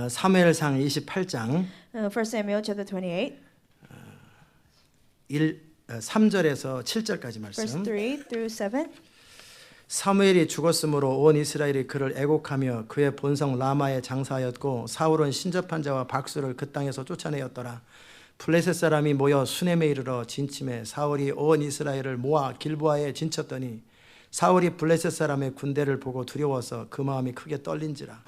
사무엘상 28장 1 Samuel chapter 28, 3절에서 7절까지 verse 말씀. 3 through 7. 사무엘이 죽었으므로 온 이스라엘이 그를 애곡하며 그의 본성 라마에 장사하였고 사울은 신접한 자와 박수를 그 땅에서 쫓아내었더라. 블레셋 사람이 모여 수넴에 이르러 진침해 사울이 온 이스라엘을 모아 길보아에 진쳤더니 사울이 블레셋 사람의 군대를 보고 두려워서 그 마음이 크게 떨린지라.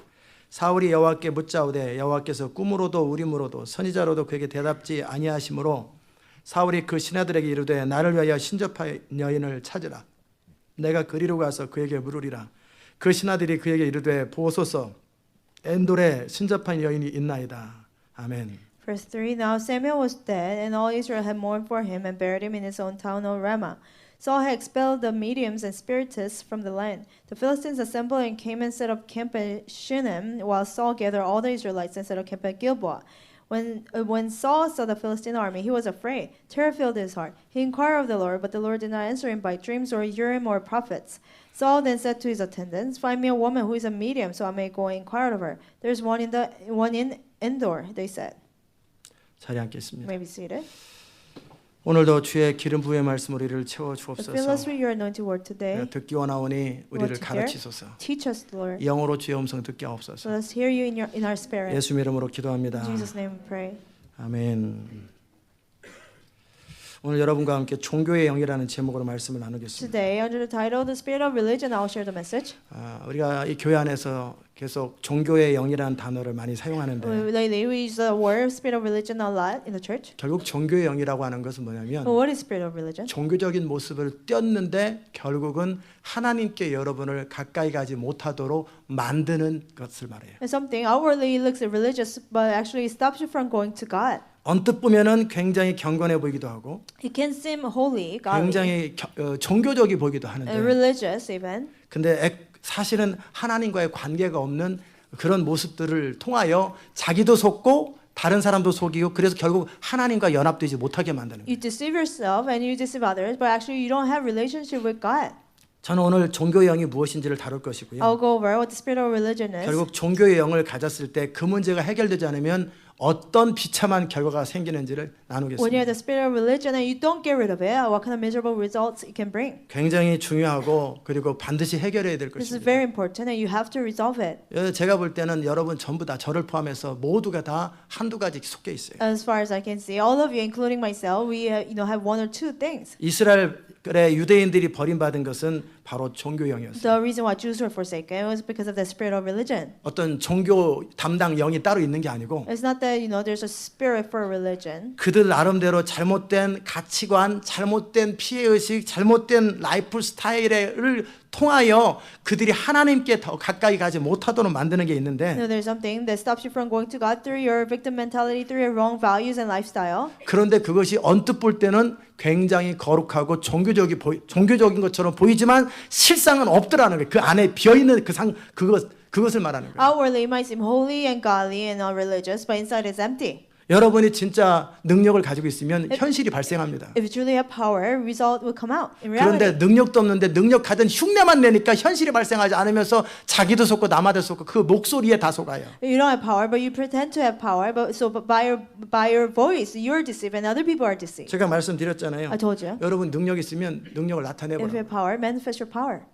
사울이 여호와께 묻자오되 여호와께서 꿈으로도 우림으로도 선지자로도 그에게 대답지 아니하시므로 사울이 그 신하들에게 이르되 나를 위하여 신접한 여인을 찾으라. 내가 그리로 가서 그에게 물으리라. 그 신하들이 그에게 이르되 보소서 엔돌에 신접한 여인이 있나이다. 아멘. Verse 3. Now Samuel was dead, and all Israel had mourned for him and buried him in his own town of Ramah. Saul had expelled the mediums and spiritists from the land. The Philistines assembled and came and set up camp at Shunem, while Saul gathered all the Israelites and set up camp at Gilboa. When Saul saw the Philistine army, he was afraid. Terror filled his heart. He inquired of the Lord, but the Lord did not answer him by dreams or Urim or prophets. Saul then said to his attendants, "Find me a woman who is a medium, so I may go and inquire of her." "There is one in Endor," they said. 자리 앉겠습니다. You may be seated. 오늘도 주의 기름 부의 말씀으로 우리를 채워 Fill us 주옵소서. with your anointed word today. 듣기 원하오니 우리를 Lord, to hear. 가르치소서. Teach us, Lord. 영어로 주의 음성 듣게 하옵소서. Let us hear you in our spirit. 예수 이름으로 기도합니다. In Jesus' name we pray. 아멘. 오늘 여러분과 함께 종교의 영이라는 제목으로 말씀을 나누겠습니다. Today, under the title "The Spirit of Religion," I will share the message. 우리가 이 교회 안에서 계속 종교의 영이라는 단어를 많이 사용하는데 Lately, we use the word "Spirit of Religion" a lot in the church. 결국 종교의 영이라고 하는 것은 뭐냐면 But what is Spirit of Religion? 종교적인 모습을 띄었는데 결국은 하나님께 여러분을 가까이 가지 못하도록 만드는 것을 말해요. It's something outwardly looks religious, but actually stops you from going to God. 언뜻 보면은 굉장히 경건해 보이기도 하고 It can seem holy, godly, 굉장히 종교적이 보이기도 and 하는데 religious even. 근데 사실은 하나님과의 관계가 없는 그런 모습들을 통하여 자기도 속고 다른 사람도 속이고 그래서 결국 하나님과 연합되지 못하게 만드는 거예요. You deceive yourself and you deceive others, but actually you don't have relationship with God. 저는 오늘 종교의 영이 무엇인지를 다룰 것이고요. I'll go over what the spirit of religion is. 결국 종교의 영을 가졌을 때 그 문제가 해결되지 않으면 어떤 비참한 결과가 생기는지를 When you have 나누겠습니다. the spirit of religion and you don't get rid of it, what kind of miserable results it can bring. 굉장히 중요하고 그리고 반드시 해결해야 될 This is 것입니다. very important and you have to resolve it. 제가 볼 때는 여러분 전부 다 저를 포함해서 모두가 다 한두 가지 속해 있어요. As far as I can see, all of you, including myself, we have one or two things. 이스라엘의 유대인들이 버림받은 것은 바로 종교영이었어요. The reason why Jews were forsaken was because of the spirit of religion. 어떤 종교 담당 영이 따로 있는 게 아니고 It's not that there's a spirit for religion. 그들 나름대로 잘못된 가치관, 잘못된 피해의식, 잘못된 라이프 스타일을 통하여 그들이 하나님께 더 가까이 가지 못하도록 만드는 게 있는데 No, there's something that stops you from going to God through your victim mentality, through your wrong values and lifestyle. 그런데 그것이 언뜻 볼 때는 굉장히 거룩하고 종교적인 것처럼 보이지만 실상은 없더라는 거예요. 그 안에 비어있는 그것을 말하는 거예요. Outwardly, it might seem holy and godly and religious, but inside it's empty. 여러분이 진짜 능력을 가지고 있으면 현실이 발생합니다. If you truly have power, result will come out in reality. 그런데 능력도 없는데 능력 가진 흉내만 내니까 현실이 발생하지 않으면서 자기도 속고 남아도 속고 그 목소리에 다 속아요. You don't have power, but you pretend to have power. But by your voice, you're deceived, and other people are deceived. 제가 말씀드렸잖아요. I told you. 여러분 능력 있으면 능력을 If you 나타내보라고. have power, manifest your power.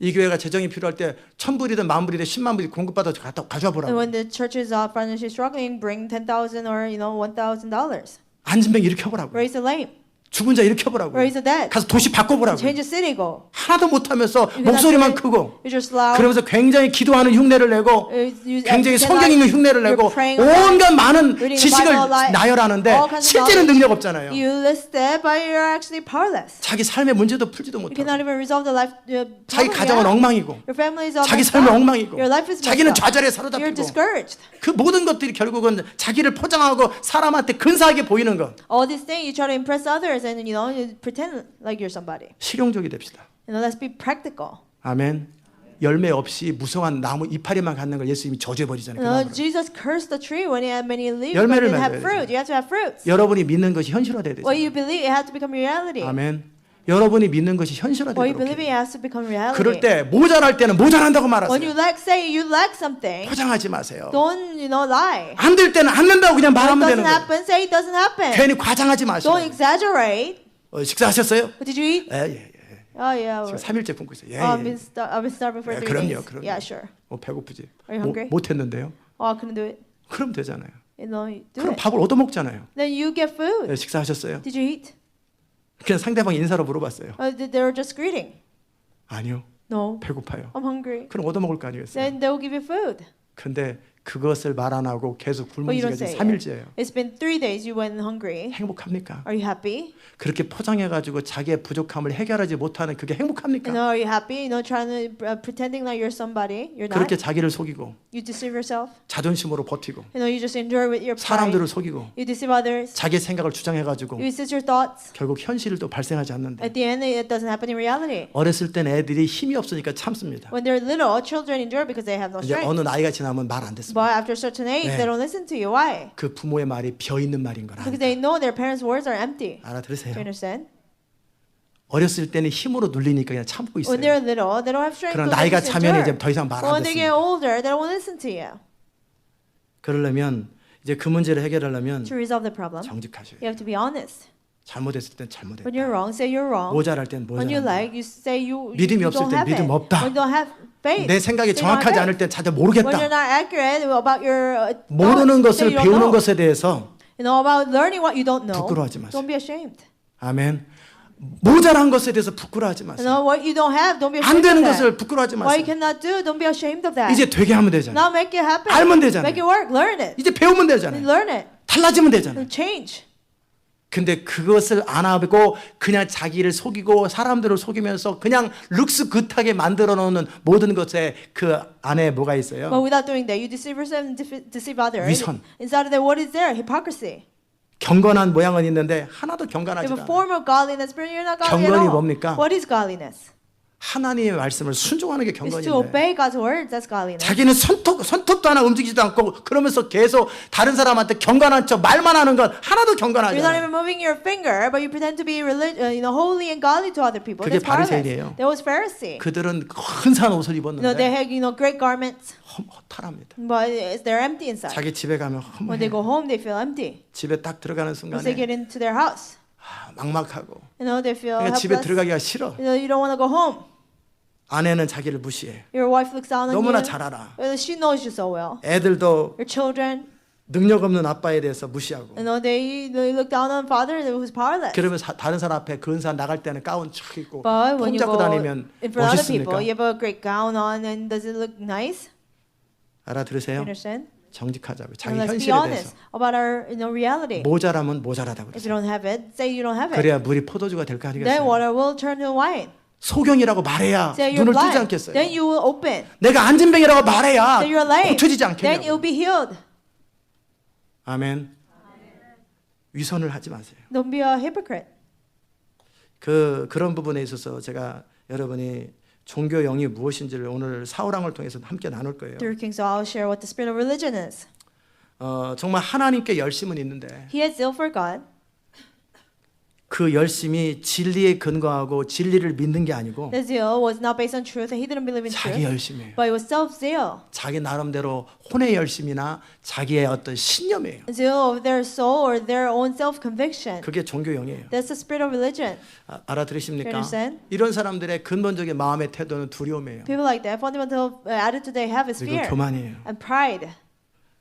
이 교회가 재정이 필요할 때 1,000불이든 10,000불이든 10,000불이 공급받아 가져와 And 보라고. when the church is financially struggling, bring $10,000 or $1,000. 앉은 명 일으켜보라고. Raise the lame. 죽은 자 일으켜보라고. Raise the dead. 가서 도시 바꿔보라고. Change the city. Go. 하나도 못하면서 You cannot 목소리만 do it. 크고 You're just loud. 그러면서 굉장히 기도하는 흉내를 내고 You 굉장히 pretend 성경 읽는 like 흉내를 you're 내고 praying a lot, 온갖 많은 reading the 지식을 Bible a lot, 나열하는데 all kinds of 실제는 knowledge. 능력 없잖아요. You list it, but you're actually powerless. 자기 삶의 문제도 풀지도 You 못하고 cannot even resolve the life 자기 problem. 가정은 Yeah. 엉망이고 Your family is all 자기 messed 삶은 up. 엉망이고 Your life is 자기는 messed up. 좌절에 You're 사로잡히고 discouraged. 그 모든 것들이 결국은 자기를 포장하고 사람한테 근사하게 보이는 것 All these things you try to impress others, and you pretend like you're somebody. 실용적이 됩시다. Let's be practical. 아멘. 열매 없이 무성한 나무 이파리만 갖는 걸 예수님이 저주해 버리잖아요. 그 나무를. Jesus cursed the tree when it had many leaves, but it 열매를 didn't have 맺어야죠. fruit. You have to have fruits. 여러분이 믿는 것이 현실화돼야 돼요. What you believe, it has to become reality. 아멘. 여러분이 믿는 것이 What you 현실화되도록 believe 해요. in has to become reality. 그럴 때 모자랄 때는 모자란다고 When you 말하세요. lack, say you lack something, 포장하지 마세요. don't lie. 안 될 때는 안 된다고 그냥 When it 말하면 되는 doesn't 거예요. happen, say it doesn't happen. 괜히 과장하지 마시고. Don't exaggerate. 식사하셨어요? What did you eat? 예. Oh yeah. 지금 3일째 굶고 있어요. 예. I've been starving for 예, 3 그럼요, days. 그럼요. Yeah, sure. 배고프지. Are you hungry? 못했는데요. Oh, I couldn't do it. 그럼 되잖아요. You know, you do 그럼 it. 밥을 얻어먹잖아요. Then you get food. 예, 식사하셨어요? Did you eat? 그냥 상대방 인사로 물어봤어요. They were just greeting. 아니요. No, 배고파요. I'm hungry. 그럼 얻어먹을 거 아니겠어요? Then they will give you food. 근데 그것을 말 안 하고 계속 굶은 But you 지가 don't 지금 say 3일째예요. it. It's been 3 days you went hungry. 행복합니까? Are you happy? 그렇게 포장해가지고 자기의 부족함을 해결하지 못하는 그게 You 행복합니까? know, are you happy? You know, trying to pretending like you're somebody. You're not. 그렇게 자기를 속이고 You deceive yourself. 자존심으로 버티고 You know, you just endure with your pride. 사람들을 속이고 You deceive others. 자기의 생각을 주장해가지고 You insist your thoughts. 결국 현실을 또 발생하지 않는데 At the end, it doesn't happen in reality. 어렸을 땐 애들이 힘이 없으니까 참습니다. When they're little, children endure because they have no 이제 strength. 어느 나이가 지나면 말 안 듣습니다. But after a certain age, 네. they don't listen to you. Why? 그 부모의 말이 비어 있는 말인 걸 Because 알아. they know their parents' words are empty. Do 알아들으세요? you understand? 어렸을 때는 힘으로 눌리니까 그냥 참고 When 있어요. they're little, they don't have strength. 그러나 So they 나이가 just 차면 endure. 이제 더 이상 말 But 안 when they get 듣습니다. older, they don't want to listen to you. 그러려면 이제 그 문제를 해결하려면 To resolve the problem, 정직하셔야 you 돼요. have to be honest. 잘못했을 땐 잘못했다. When you're wrong, say you're wrong. 모자랄 땐 When you 모자란다. like, you say you 믿음이 you 없을 don't 땐 have 믿음 it. 없다. When you don't have faith, 내 생각이 say you don't have 정확하지 faith. 않을 땐 잘 When 모르겠다. you're not accurate about your 모르는 thoughts, say 것을 you don't 배우는 know. 것에 대해서 You know about learning what you don't know. 부끄러워하지 마세요. Don't be ashamed. 아멘. 모자란 것에 대해서 부끄러워하지 You 마세요. know what you don't have. Don't be 안 ashamed 되는 of that. 것을 부끄러워하지 What you 마세요. cannot do, don't be ashamed of that. 이제 되게 하면 되잖아요. Now make it happen. 알면 되잖아요. Make it work. Learn it. 이제 배우면 되잖아요. Learn it. 달라지면 되잖아요. Change. 근데 그것을 안 하고 그냥 자기를 속이고 사람들을 속이면서 그냥 룩스 굿하게 만들어 놓는 모든 것에 그 안에 뭐가 있어요? But without doing that, you deceive yourself and deceive others. 위선. Inside of that, what is there? Hypocrisy. 경건한 모양은 있는데 하나도 You 경건하지 have a 않아요. form of godliness, but you're not godly at 경건이 all. 뭡니까? What is godliness? 하나님의 말씀을 순종하는 게 It's to 경건인데 obey God's words. That's godliness. 자기는 손톱도 하나 움직이지도 않고 그러면서 계속 다른 사람한테 경건한 척 말만 하는 건 하나도 경건하지 You're not 않아요. even moving your finger, but you pretend to be holy and godly to other people. 그게 That's godless. 바리새인이에요. That was Pharisee. 그들은 근사한 옷을 You know, they 입었는데 had great garments, 허탈합니다. but they're empty inside. 자기 집에 가면 When they 허무해. go home, they feel empty. 집에 딱 들어가는 Once they 순간에 get into their house, 막막하고 you know, they feel 그러니까 집에 helpless. 들어가기가 싫어. You know, you don't want to go home. 아내는 자기를 무시해. Your wife looks down on 너무나 you. 잘 알아. She knows you so well. 애들도 Your children, 능력 없는 아빠에 대해서 무시하고. you know, they look down on father who's powerless. 그러면 다른 사람 앞에 근사 나갈 때는 가운 촥 입고 But when 폼 you 잡고 go 다니면 in front of other people, 멋있습니까? you have a great gown on, and does it look nice? You 알아들으세요? understand? 정직하자고 And 자기 let's be 현실에 honest 대해서 about our reality. 모자라면 모자라다고 If 그러세요. you don't have it, say you don't have it. 그래야 물이 포도주가 될 거 Then 아니겠어요? water will turn to wine. 소경이라고 말해야 Say you're 눈을 뜨지 blind. 않겠어요? Then you will open. 내가 안진병이라고 말해야 Say you're lame. 고쳐지지 Then 않겠냐고. you'll be healed. 아멘. 위선을 하지 마세요. Don't be a hypocrite. 그런 부분에 있어서 제가 여러분이 종교 영이 무엇인지를 오늘 사울왕을 통해서 함께 나눌 거예요. Through King Saul, I'll share what the spirit of religion is. 정말 하나님께 열심은 있는데 He had zeal for God. 그 열심이 진리에 근거하고 진리를 믿는 게 아니고 The zeal was not based on truth, and he didn't believe in 자기 truth, 열심이에요. but it was self-zeal. 자기 나름대로 혼의 열심이나 자기의 어떤 신념이에요. Zeal of their soul or their own self-conviction. 그게 종교 영이에요. That's the spirit of religion. 알아들으십니까? Understand? 이런 사람들의 근본적인 마음의 태도는 두려움이에요. People like that, fundamental attitude they have is 그리고 fear 교만이에요. and pride.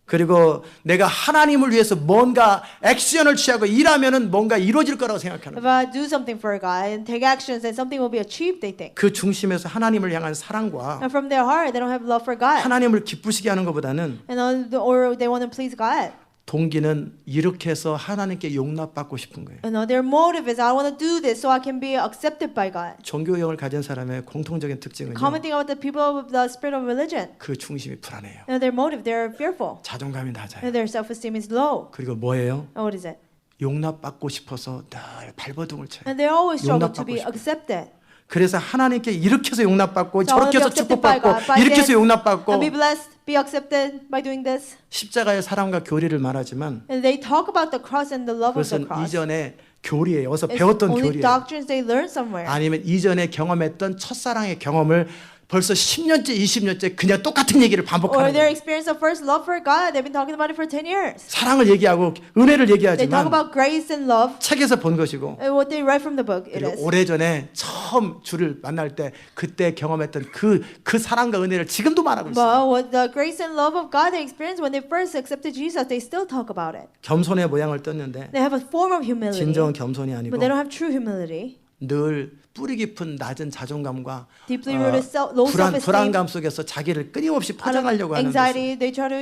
그리고 내가 하나님을 위해서 뭔가 액션을 취하고 일하면은 뭔가 이루어질 거라고 생각하는 If 거예요. I do something for God and take actions, then something will be achieved, they think. 그 중심에서 하나님을 향한 사랑과 And from their heart, they don't have love for God. 하나님을 기쁘시게 하는 것보다는 Or they want to please God. 동기는 이렇게 해서 하나님께 용납받고 싶은 거예요. Their motive is, I want to do this so I can be accepted by God. 종교형을 가진 사람의 공통적인 특징은요. Common thing about the people of the spirit of religion, 그 중심이 불안해요. their motive, they're fearful. 자존감이 낮아요. Their self-esteem is low. 그리고 뭐예요? And what is it? 용납받고 싶어서 늘 발버둥을 쳐요. And they always struggle to 용납받고 be 싶어요. accepted. 그래서 하나님께 이렇게 해서 용납받고 So I wanna 저렇게 be 해서 accepted by God, 축복받고 by 이렇게 해서 this, 용납받고 and be blessed, be accepted by doing this. 십자가의 사랑과 교리를 말하지만 And they talk about the cross and the love of the 그것은 cross. 이전에 교리예요. 어디서 It's 배웠던 only 교리예요. doctrines they learned somewhere. 아니면 이전에 경험했던 첫사랑의 경험을 벌써 10년째, 20년째 그냥 똑같은 얘기를 Or 반복하는 their 거예요. experience of first love for God. They've been talking about it for 10 years. 사랑을 얘기하고 은혜를 They talk 얘기하지만 about grace and love. 책에서 본 것이고 And what they read from the book it 그리고 is. 오래전에 처음 주를 만날 때 그때 경험했던 그 사랑과 은혜를 지금도 말하고 있어요. But what the grace and love of God they experienced when they first accepted Jesus, they still talk about it. 겸손의 모양을 떴는데 They have a form of humility, 진정한 겸손이 아니고 but they don't have true humility. 늘 뿌리 깊은 낮은 자존감과 Deeply rooted low self-esteem, 불안감 속에서 자기를 끊임없이 out of 포장하려고 하는 것을. anxiety, they try to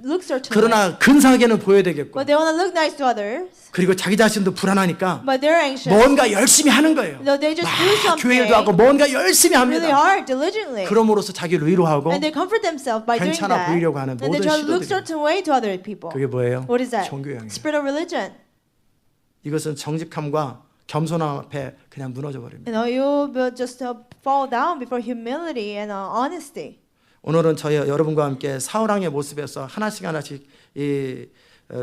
look certain. 그러나 근사하게는 보여야 되겠고 But they want to look nice to others. 그리고 자기 자신도 불안하니까 But they're anxious. 뭔가 열심히 하는 거예요. No, they just do 막 교회도 something 하고 뭔가 열심히 really 합니다. hard, diligently. 그럼으로써 자기를 위로하고 And they comfort themselves by doing 괜찮아 that. 보이려고 하는 And they 모든 try to look 시도들이 certain way to other people. 그게 뭐예요? What is that? 종교형이에요. Spirit of religion. 이것은 정직함과 겸손함 앞에 그냥 무너져 버립니다. You will just fall down before humility and honesty. 오늘은 저희 여러분과 함께 사울왕의 모습에서 하나씩 이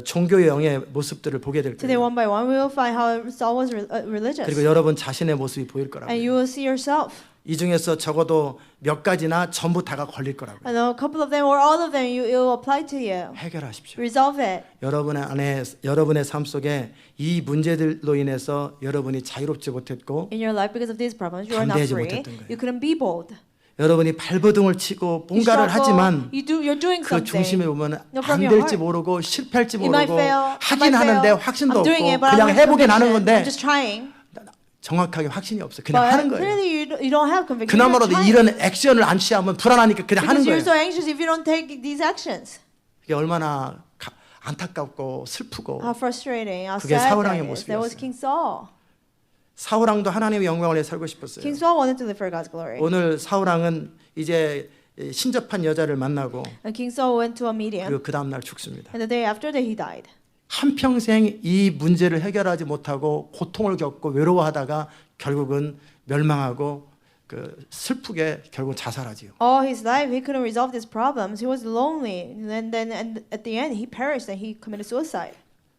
종교의 영의 모습들을 보게 될 Today, 거예요. one by one, we will find how Saul was religious. 그리고 여러분 자신의 모습이 보일 거라고요. And you will see yourself. 이 중에서 적어도 몇 가지나 전부 다가 걸릴 거라고요. And a couple of them or all of them, it will apply to you. 해결하십시오. Resolve it. 여러분의 삶 속에 이 문제들로 인해서 여러분이 자유롭지 못했고 In your life, because of these problems, you are not 담대하지 free. 못했던 거예요. You couldn't be bold. 여러분이 발버둥을 치고 You 뭔가를 struggle. 하지만 You're doing 그 something. 중심에 보면 No, 안 from your 될지 heart. 모르고 실패할지 You might 모르고 fail. I 하긴 might 하는데 fail. 확신도 I'm doing 없고 it, but 그냥 I don't have 해보긴 하는 conviction. 건데 I'm just trying. 정확하게 확신이 없어요. 그냥 But 하는 거예요. clearly, you don't have conviction. You're 그나마라도 trying. 이런 액션을 안 취하면 불안하니까 그냥 하는 Because 거예요. you're so anxious if you don't take these actions. 이게 얼마나 안타깝고 슬프고 How frustrating, how 그게 sad 사울왕의 that is. That was 모습이었어요. King Saul. 사울왕도 하나님의 영광을 위해 살고 싶었어요. King Saul wanted to live for God's glory. 오늘 사울왕은 이제 신접한 여자를 만나고 And King Saul went to a medium. 그리고 그 다음 날 죽습니다. And the day after that, he died. 한평생 이 문제를 해결하지 못하고 고통을 겪고 외로워하다가 결국은 멸망하고 그 슬프게 결국 자살하지요. All his life, he couldn't resolve these problems. He was lonely. And then at the end, he perished and he committed suicide.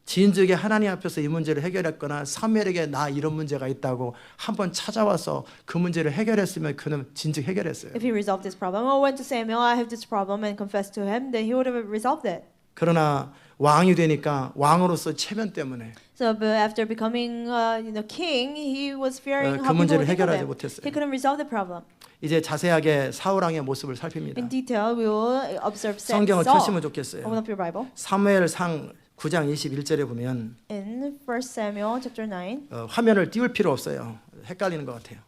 진즉에 하나님 앞에서 이 문제를 해결했거나 사무엘에게 나 이런 문제가 있다고 한번 찾아와서 그 문제를 해결했으면 그는 진즉 해결했어요. If he resolved this problem, or went to Samuel, I have this problem, and confessed to him, then he would have resolved it. 그러나 왕이 되니까 왕으로서 체면 때문에 So, but after becoming, king, he was fearing 그 how people 문제를 would think of 해결하지 him. 못했어요. He couldn't resolve the problem. 이제 자세하게 사울왕의 모습을 살핍니다. In detail, we will observe 성경을 Saul. 펴시면 Open 좋겠어요. up your Bible. 사무엘상 9장 21절에 보면 In 1 Samuel chapter 9. 화면을 띄울 필요 없어요. 헷갈리는 것 같아요.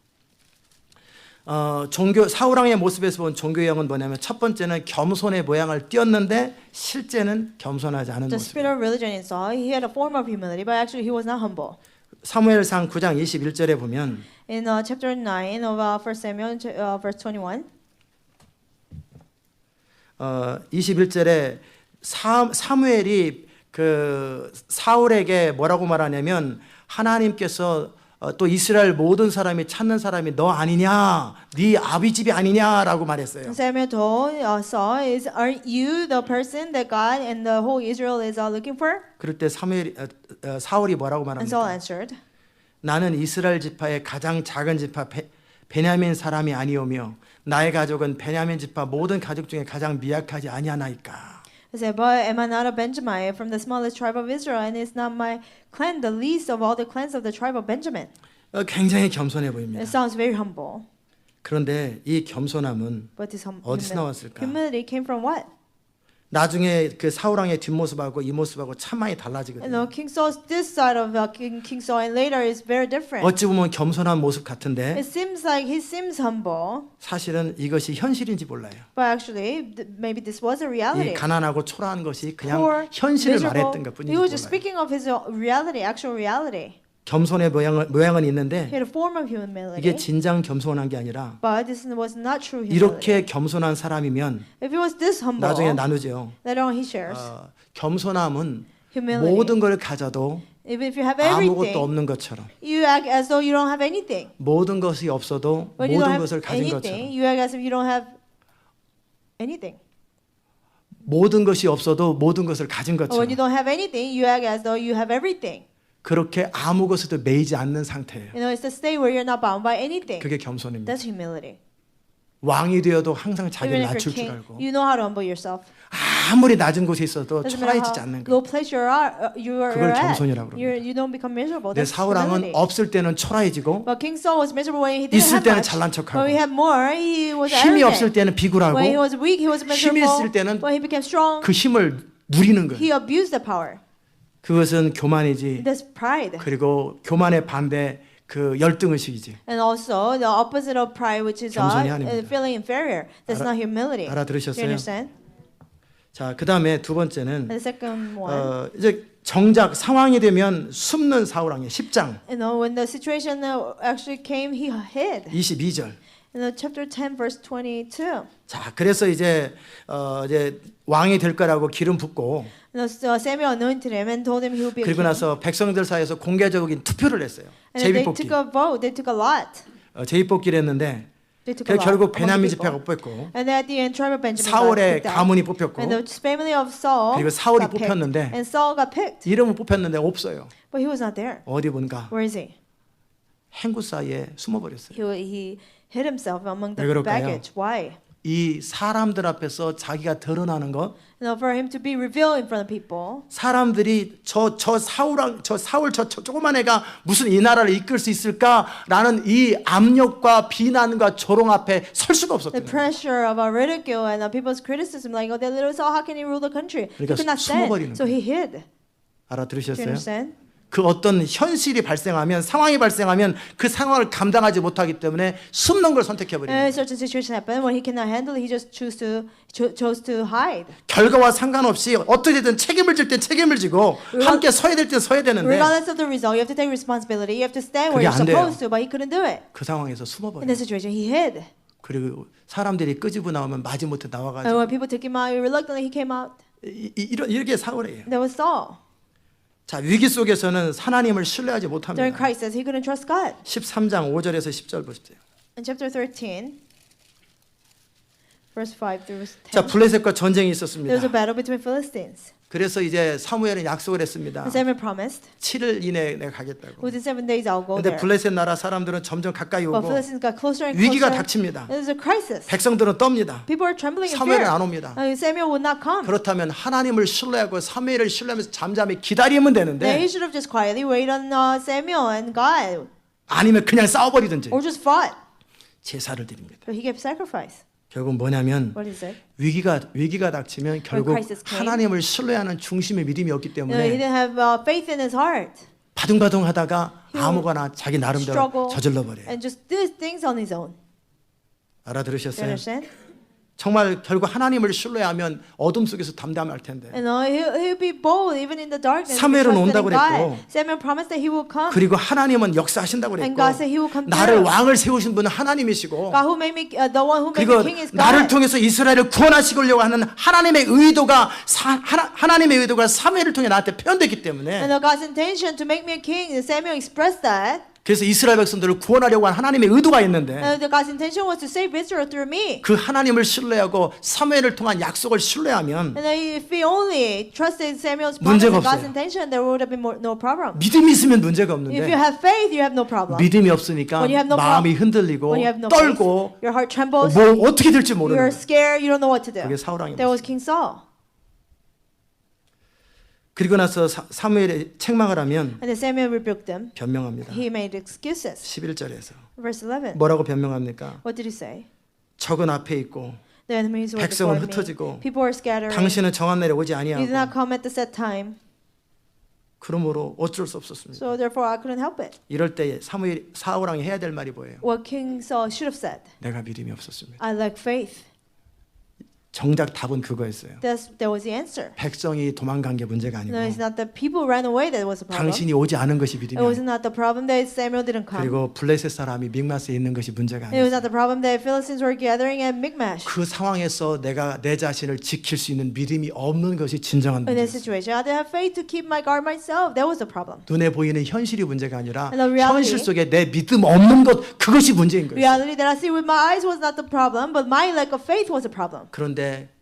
사울왕의 모습에서 본 종교의 영은 뭐냐면 첫 번째는 겸손의 모양을 띄었는데 실제는 겸손하지 않은 The 모습. spirit of religion in Saul, he had a form of humility, but actually he was not humble. 사무엘상 9장 21절에 보면 In chapter 9 of 1 Samuel, verse 21, 21절에 사무엘이 그 사울에게 뭐라고 말하냐면 하나님께서 또 이스라엘 모든 사람이 찾는 사람이 너 아니냐, 네 아비 집이 아니냐라고 말했어요. Samuel told Saul, "Aren't you the person that God and the whole Israel is looking for?" 그럴 때 사울이 뭐라고 And Saul 말합니까? answered, 나는 이스라엘 지파의 가장 작은 지파 베냐민 사람이 아니오며 나의 가족은 베냐민 지파 모든 가족 중에 가장 미약하지 아니하나이까. He said, "But am I not a Benjamite from the smallest tribe of Israel, and is not my clan the least of all the clans of the tribe of Benjamin?" 굉장히 겸손해 보입니다. It sounds very humble. 그런데 이 겸손함은 But this 어디서 나왔을까? humility came from what? 나중에 그 사울왕의 뒷모습하고 이 모습하고 참 많이 You 달라지거든요. know, King Saul's this side of King Saul, and later is very different. 어찌 보면 겸손한 모습 같은데 It seems like he seems humble, 사실은 이것이 현실인지 몰라요. but actually, maybe this was a 이 reality. 가난하고 초라한 것이 그냥 Poor, 현실을 miserable. 말했던 것뿐인지 He was just 몰라요. speaking of his reality, actual reality. 겸손의 모양은 있는데 He had a form of humility, 이게 진정 겸손한 게 아니라 but this was not true humility. 이렇게 겸손한 사람이면 If he was this humble, 나중에 나누죠. later on he shares 겸손함은 humility. 모든 걸 가져도 Even if you have 아무것도 everything, 없는 것처럼 you act as though you don't have anything. 모든 것이 없어도 When you don't 모든 have 것을 가진 anything, 것처럼 you act as if you don't have anything. 모든 것이 없어도 모든 것을 가진 Or when 것처럼 you don't have anything, you act as though you have everything. 그렇게 아무 것에도 매이지 않는 상태예요. You know, it's the state where you're not bound by anything. 그게 겸손입니다. That's humility. 왕이 되어도 항상 자기를 Even if 낮출 you're 줄 king, 알고 you know how to humble yourself. 아무리 낮은 곳에 있어도 Doesn't matter 초라해지지 how 않는 거. low place you're 그걸 at. 겸손이라고 You don't become miserable. 내 That's 사울왕은 humility. 없을 때는 초라해지고 But King Saul was miserable when he didn't 있을 have 때는 much. 잘난 척하고 When he had more, he was 힘이 arrogant. 없을 때는 비굴하고 When he was weak, he was 힘이 miserable. 있을 때는 When he became strong, 그 힘을 누리는 거예요. he abused the power. 그것은 교만이지. That's pride. 그리고 교만의 반대 그 열등의식이지. And also the opposite of pride, which is 겸손이 아닙니다. feeling inferior. That's not humility. You 알아들으셨어요? understand? 자, 그다음에 두 번째는 And the second one, 이제 정작 상황이 되면 숨는 사울왕의 10장 you know, when the situation actually came, he hid. 22절. In the chapter 10, verse 22. 자, 그래서 이제 왕이 될 거라고 기름 붓고 You know, so Samuel anointed him and told him he would be a 그리고 king. 나서 백성들 사이에서 공개적인 투표를 했어요. And then they 제비뽑기. took a vote. They took a lot. 제비뽑기를 했는데 They took a lot. 결국 among the 베냐민 people. 지파가 뽑혔고 And then at the end, tribe of Benjamin got 사울의 picked out. 가문이 뽑혔고 And the family of Saul 그리고 사울이 got picked. 뽑혔는데 And Saul got picked. 이름은 뽑혔는데 없어요. But he was not there. 어디 본가? Where is he? 행구 사이에 숨어버렸어요. He hid himself among 왜 the 그럴까요? baggage. Why? 이 사람들 앞에서 자기가 드러나는 것, You know, for him to be revealed in front of people. 사람들이 저 사울 저 조그만 애가 무슨 이 나라를 이끌 수 있을까라는 이 압력과 비난과 조롱 앞에 설 수가 The 없었던 거예요. pressure of our ridicule and people's criticism, like, oh, that little Saul, how can he rule the country? He 그러니까 could not stand, 숨어버리는 so he hid. Do you 알아들으셨어요? understand? 그 어떤 현실이 발생하면 상황이 발생하면 그 상황을 감당하지 못하기 때문에 숨는 걸 선택해 버립니다. And certain situation happened when he cannot handle it, he just chose to hide. 결과와 상관없이 어떻게든 책임을 질 땐 책임을 지고 함께 서야 될 땐 서야 되는데 Regardless of the result, you have to take responsibility. You have to stand 그게 where you're 안 돼요. supposed to, but he couldn't do it. 그 상황에서 In 숨어버려요. that situation, he hid. 그리고 사람들이 끄집어 나오면 마지못해 And 나와가지고 when people took him out, reluctantly he came out. 이렇게 사울이에요. There was Saul. 자, 위기 속에서는 하나님을 신뢰하지 During 못합니다. crisis, he couldn't trust God. 13장 5절에서 10절 보십시오. In chapter 13, verse 5 through 10, 자, 블레셋과 전쟁이 there was a 있었습니다. battle between Philistines. 그래서 이제 사무엘은 약속을 했습니다. And Samuel promised, 7일 이내에 내가 가겠다고. within 7 days I'll go 근데 there. 블레셋 나라 사람들은 점점 가까이 But 오고 Philistines got closer and 위기가 closer. 닥칩니다. There's a crisis. 백성들은 떱니다. People are trembling in 사무엘은 fear. 안 옵니다. Samuel would not come. 그렇다면 하나님을 신뢰하고 사무엘을 신뢰하면서 잠잠히 기다리면 Then 되는데 he should have just quietly waited on Samuel and God, 아니면 그냥 싸워버리든지 or just fought. 제사를 드립니다. But he gave sacrifice. 결국 뭐냐면 What is it? 위기가 닥치면 결국 crisis came, 하나님을 신뢰하는 중심의 믿음이 없기 He 때문에 didn't have faith in his heart. 바둥바둥하다가 He will 아무거나 자기 나름대로 Struggle 저질러 버려요. and just do things on his own. Do you 알아들으셨어요? understand? 정말 결국 하나님을 신뢰하면 어둠 속에서 담담할 텐데. And he'll be bold even in the darkness. 사무엘은 trusting in 온다고 God. 그랬고. Samuel promised that he will come. 그리고 하나님은 역사하신다고 And 그랬고 God said he will come 나를 through. 왕을 세우신 분은 하나님이시고 God who made me, the one who made 그리고 me king is 나를 God. 통해서 이스라엘을 구원하시려고 하는 하나님의 의도가 하나님의 의도가 사무엘을 통해 나한테 표현됐기 때문에 And God's intention to make me a king, Samuel expressed that. 그래서 이스라엘 백성들을 구원하려고 한 하나님의 의도가 있는데 And God's intention was to save Israel through me. 그 하나님을 신뢰하고 사무엘을 통한 약속을 신뢰하면 And if we only trusted Samuel's promise 문제가 and God's 없어요. intention, there would have been no problem. 믿음이 있으면 문제가 If you 없는데 have faith, you have no problem. 믿음이 없으니까 When you have no 마음이 problem, 흔들리고 when you have no faith, 떨고 your heart trembles, 뭐 어떻게 될지 you're 모르는 scared, you don't know what to do. 그게 사울왕이 There was King Saul. 그리고 나서 사무엘이 책망을 하면 And then Samuel rebuked them. 변명합니다. He made excuses. 11절에서 Verse 11. 뭐라고 변명합니까? What did he say? 적은 앞에 있고 The enemies were 백성은 before me. 흩어지고 People were scattering. 당신은 정한 날에 오지 You did 아니하고 not come at the set time. 그러므로 어쩔 수 없었습니다. So therefore I couldn't help it. 이럴 때 사울왕이 해야 될 말이 뭐예요? What King Saul should have said. 내가 믿음이 없었습니다. I lack faith. 정작 답은 그거였어요. That was the answer. 백성이 도망간 게 문제가 아니고 No, it's not that people ran away that was the problem. 당신이 오지 않은 것이 믿음이 It was 아니고 not the problem that Samuel didn't come. 그리고 블레셋 사람이 믹마스에 있는 것이 문제가 It was 아니에요. not the problem that Philistines were gathering at Michmash. 그 상황에서 내가 내 자신을 지킬 수 있는 믿음이 없는 것이 진정한 In that 문제예요. situation, I didn't have faith to keep my guard myself. That was the problem. 눈에 보이는 현실이 문제가 아니라 And the reality- 현실 속에 내 믿음 없는 것 그것이 문제인 거예요. Reality that I see with my eyes was not the problem, but my lack of faith was the problem. 그런데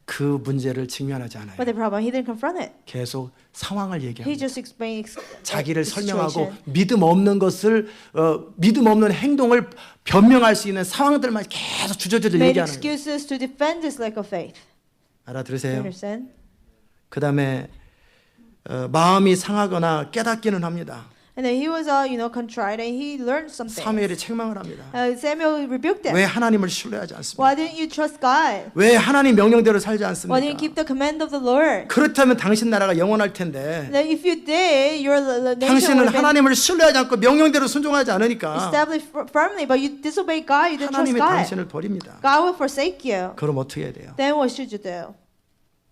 그 문제를 직면하지 않아요. But the problem, he didn't confront it. 계속 상황을 He 얘기합니다. just explained 자기를 the 설명하고 situation. 믿음 없는 것을 믿음 없는 행동을 변명할 수 있는 상황들만 계속 주저주저 Made 얘기하는 거예요. excuses to defend his lack of faith. You 알아들으세요? understand? 그 다음에 마음이 상하거나 깨닫기는 합니다. And then he was, contrite, and he learned something. 사무엘이 책망을 합니다. Samuel rebuked him. 왜 하나님을 신뢰하지 않습니까? Why didn't you trust God? 왜 하나님 명령대로 살지 Why 않습니까? didn't you keep the command of the Lord? 그렇다면 당신 나라가 영원할 텐데 Then if you did, your nation would 당신은 have been 하나님을 신뢰하지 않고 명령대로 순종하지 않으니까 established firmly, but you disobeyed God, you didn't trust 하나님이 God. 당신을 버립니다. God will forsake you. 그럼 어떻게 해야 돼요? Then what should you do?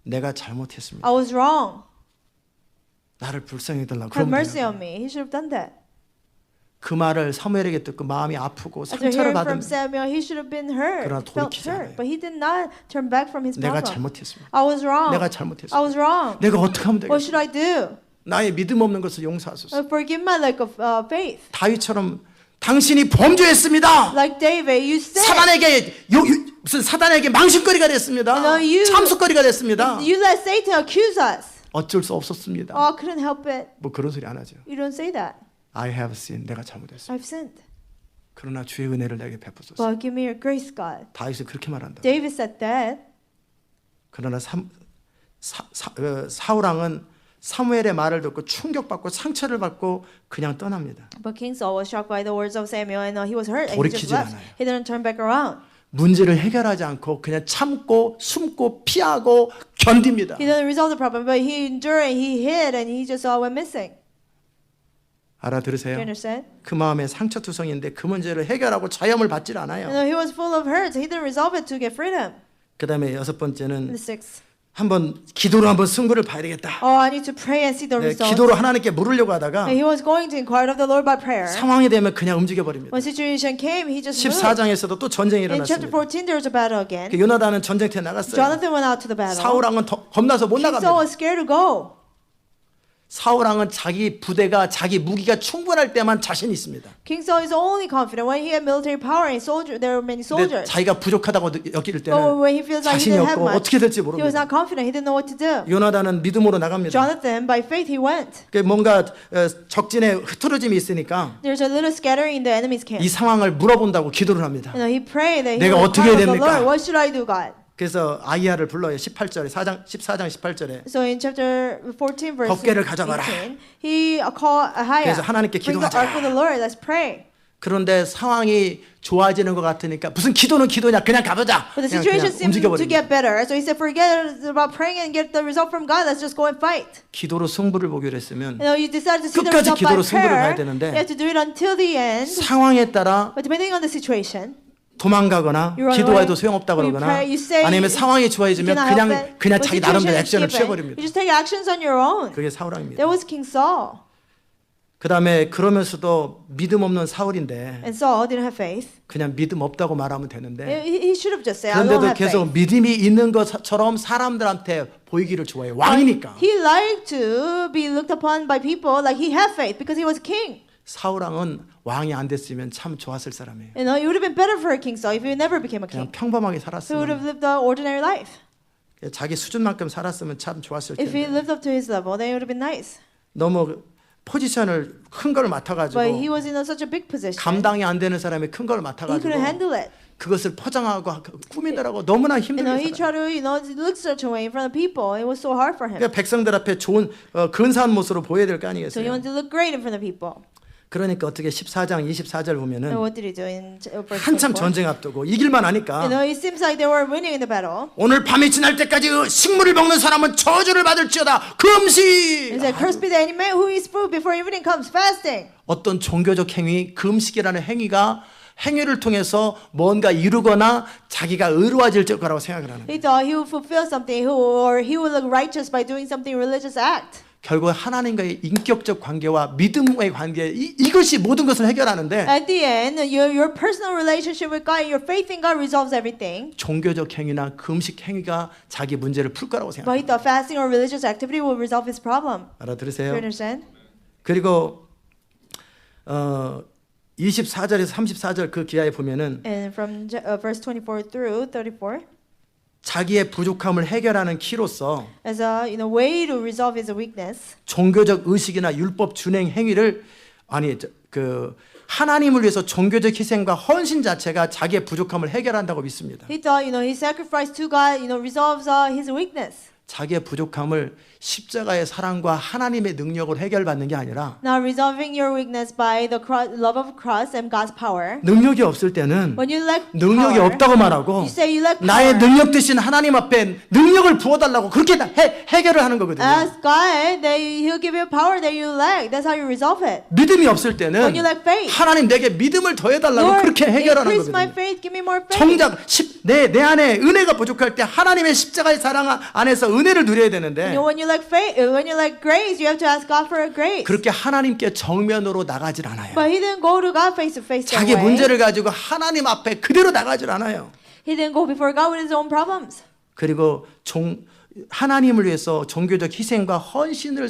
내가 잘못했습니다. I was wrong. 나를 불쌍히 해달라고. Have 그러면 mercy 돼요. on me. He should have done that. 그 말을 사무엘에게 듣고 마음이 아프고 After 상처를 hearing from 받은 Samuel, he should have been hurt, 그러나 felt 돌이키지 hurt, 않아요. but he did not turn back from his 내가 problem. 잘못했습니다. I was wrong. 내가 I 잘못했습니다. was wrong. 내가 어떻게 하면 What should 되겠습니까? I do? 나의 믿음 없는 것을 용서하소서. Forgive my lack of faith. 다윗처럼 당신이 범죄했습니다. Like David, you said 무슨 사단에게 망신거리가 됐습니다. No, you- 참수거리가 됐습니다. you let Satan accuse us. 어쩔 수 없었습니다. Oh, I couldn't help it. 뭐 그런 소리 안 하죠. You don't say that. I have sinned. 내가 잘못했어. I've sinned. 그러나 주의 은혜를 내게 베푸소서. But give me your grace, God. 다윗이 그렇게 말한다. David said that. 그러나 사울 왕은 사무엘의 말을 듣고 충격받고 상처를 받고 그냥 떠납니다. But King Saul was shocked by the words of Samuel, and he was hurt, and he just 돌이키질 left. 않아요. He didn't turn back around. 문제를 해결하지 않고 그냥 참고 숨고 피하고 견딥니다. He didn't resolve the problem, but he endured and he hid and he just went missing. Do 알아들으세요? you understand? 그 마음에 상처투성인데 그 문제를 해결하고 자염을 받질 않아요. He was full of hurt. He didn't resolve it to get freedom. 그 다음에 여섯 And 번째는 the sixth. 한번 기도로 한번 승부를 봐야 되겠다. Oh, I need to pray and see the 네, results. 기도로 하나님께 물으려고 하다가 And he was going to inquire of the Lord by prayer. 상황이 되면 그냥 움직여 버립니다. When situation came, he just moved. 14장에서도 또 전쟁이 In chapter 일어났습니다. 14, there was a battle again. 요나단은 전쟁터에 나갔어요. Jonathan went out to the battle. 사울 왕은 겁나서 못 King Saul 나갑니다. was scared to go. 사울 왕은 자기 부대가 자기 무기가 충분할 때만 자신이 있습니다. King Saul is only confident when he had military power and there were many 근데 soldiers. 자기가 부족하다고 여길 But 때는 when he feels like he 자신이 didn't have 없고 much, 어떻게 될지 he was 모릅니다. not confident. He didn't know what to do. 요나단은 믿음으로 나갑니다. Jonathan, by faith, he went. 뭔가 적진에 흐트러짐이 있으니까 There's a little scattering in the enemy's camp. 이 상황을 물어본다고 기도를 합니다. He prayed that he 내가 would 어떻게 cry 해야 out to the 됩니까? Lord. What should I do, God? 그래서 아이야를 불러요. 14장 18절에. So in chapter 14, verse 법궤를 가져가라. 18, he called Ahiah. 그래서 하나님께 Bring the 기도하자. ark of the Lord. Let's pray. 그런데 상황이 좋아지는 것 같으니까 무슨 기도는 기도냐 그냥 가보자. But the 그냥 situation seemed to 움직여버립니다. get better. So he said, forget about praying and get the result from God. Let's just go and fight. 기도로 승부를 보기로 했으면 You decide to see the 끝까지 result by 기도로 승부를 봐야 prayer. 되는데 You have to do it until the end. 상황에 따라 But depending on the situation, 도망가거나 You run 기도해도 away, 소용없다 or you 그러거나 pray, you say 아니면 상황이 you 좋아지면 cannot help 그냥 it. 그냥 When 자기 나름대로 situation is 액션을 given, 취해버립니다. you just take actions on your own. 그게 사울왕입니다. That was King Saul. 그 다음에 그러면서도 믿음 없는 사울인데 And Saul didn't have faith. 그냥 믿음 없다고 말하면 되는데 He should have just said, I don't 그런데도 have faith. 계속 믿음이 있는 것처럼 사람들한테 보이기를 좋아해요. 왕이니까. He liked to be looked upon by people like he had faith because he was king. 사울왕은 왕이 안 됐으면 참 좋았을 사람이에요. You know, it would have been better for King Saul if he never became a 그냥 king. 평범하게 He would have 살았으면 lived an ordinary life. 자기 수준만큼 살았으면 참 좋았을 If he 텐데 lived up to his level, then it would have been nice. 너무 포지션을 큰 걸 But he 맡아가지고 was in such a big position. 감당이 안 되는 사람이 큰 걸 He 맡아가지고 couldn't handle it. 그것을 포장하고 꾸미느라고 너무나 He 힘들게 tried 살아요. to, look such a way in front of people. It was so hard for him. 그러니까 백성들 앞에 좋은 근사한 모습으로 보여야 될 거 So he 아니겠어요. wanted to look great in front of people. 그러니까 어떻게 14장 24절 And 보면은 what did he do in verse 한참 24? 전쟁 앞두고 이길만 You 하니까 know, it seems like they were winning in the battle. 오늘 밤이 지날 때까지 식물을 먹는 사람은 저주를 받을지어다. 금식. He said, "Cursed be the enemy who eats fruit before evening comes." Fasting. 어떤 종교적 행위, 금식이라는 행위를 통해서 뭔가 이루거나 자기가 의로워질 거라고 생각을 하는 거예요. He thought he would fulfill something, or he would look righteous by doing something religious act. 결국 하나님과의 인격적 관계와 믿음의 관계 이것이 모든 것을 해결하는데 At the end, your personal relationship with God, your faith in God resolves everything. 종교적 행위나 금식 행위가 자기 문제를 풀 거라고 But he 생각합니다. thought fasting or religious activity will resolve his problem. Do 알아들으세요? you understand? 그리고 24절에서 34절 그 기하에 보면은 And from verse 24 through 34, 자기의 부족함을 해결하는 키로서 as a way to resolve his weakness. 종교적 의식이나 율법 준행 행위를 하나님을 위해서 종교적 희생과 헌신 자체가 자기의 부족함을 해결한다고 믿습니다. He thought, his sacrifice to God, resolves his weakness. 자기의 부족함을 십자가의 사랑과 하나님의 능력으로 해결받는 게 아니라 Now resolving your weakness by the love of Christ and God's power. 능력이 없을 때는 When you lack 능력이 power, 없다고 말하고 you say you lack 나의 power. 능력 대신 하나님 앞에 능력을 부어달라고 그렇게 해결을 하는 거거든요. Ask God that He'll give you power that you lack. That's how you resolve it. 믿음이 없을 때는 When you lack faith, 하나님 내게 믿음을 더해달라고 Lord, 그렇게 해결하는 increase my 거거든요. faith, give me more faith. 정작 내 안에 은혜가 부족할 때 하나님의 십자가의 사랑 안에서 은혜를 누려야 되는데 When you lack faith, when you lack grace, you have to ask God for a grace. 그렇게 하나님께 정면으로 나가질 않아요. But he didn't go to God face to face that 자기 way. 문제를 가지고 하나님 앞에 그대로 나가질 않아요. He didn't go before God with his own problems. 그리고 하나님을 위해서 종교적 희생과 헌신을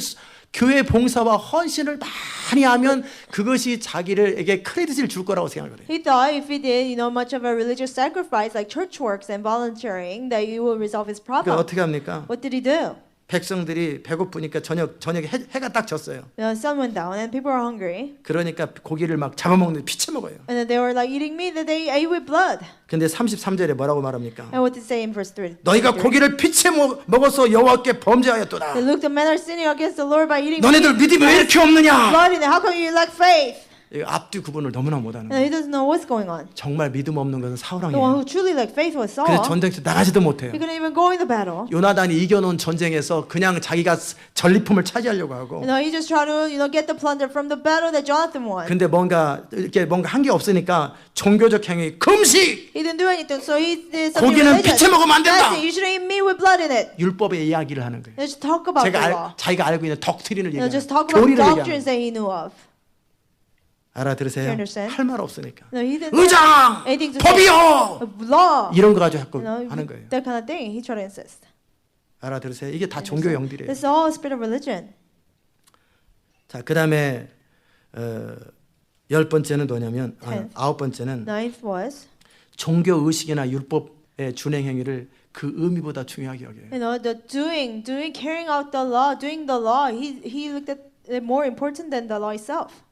교회 봉사와 헌신을 많이 하면 그것이 자기에게 크레딧을 줄 거라고 생각을 해요. He thought if he did, much of a religious sacrifice like church works and volunteering, that he will resolve his 그러니까 problem. 어떻게 합니까? What did he do? 백성들이 배고프니까 저녁에 해가 딱 졌어요. The sun went down and people were hungry. 그러니까 고기를 막 잡아먹는 피쳐 먹어요. And then they were like eating meat that they ate with blood. 근데 33절에 뭐라고 말합니까? And what did it say in verse 3? 너희가 고기를 피쳐 먹어서 여호와께 범죄하였도다. They looked, the men are sinning against the Lord by eating 너네들 믿음이 왜 이렇게 없느냐? blood in it. How come you lack faith? 앞뒤 구분을 너무나 못하는 And 거예요. he doesn't know what's going on. 정말 믿음 없는 것은 The one 사울왕이에요. who truly lacked faith was Saul. 그래서 전쟁터 나가지도 못해요. He couldn't even go in the battle. 요나단이 이겨놓은 전쟁에서 그냥 자기가 전리품을 차지하려고 하고 He just tried to, get the plunder from the battle that Jonathan won. 근데 뭔가 한 게 없으니까 종교적 행위 금식 He didn't do anything, so he did something 고기는 religious. 피쳐 먹으면 안 된다. That's it. You shouldn't eat meat with blood in it. 율법의 이야기를 하는 거예요. Let's talk about the law. 자기가 알고 있는 덕트린을 얘기하는 Just 거예요. talk about 교리를 doctrines 얘기하는 거예요. that he knew of. 알아들으세요? You understand? 할 말 없으니까 No, he didn't 의장 anything to 법이요 say. Law. 이런 거 가지고 자꾸 You know, 하는 거예요. that kind of thing. He tried to insist. 알아들으세요? 이게 다 종교 영들이에요. This is all spirit of religion. 자, 그다음에 10번째는 뭐냐면 Tenth. 9번째는 Ninth was, 종교 의식이나 율법의 준행 행위를 그 의미보다 중요하게 여겨요. the doing, carrying out the law, doing the law. He looked at it more important than the law itself.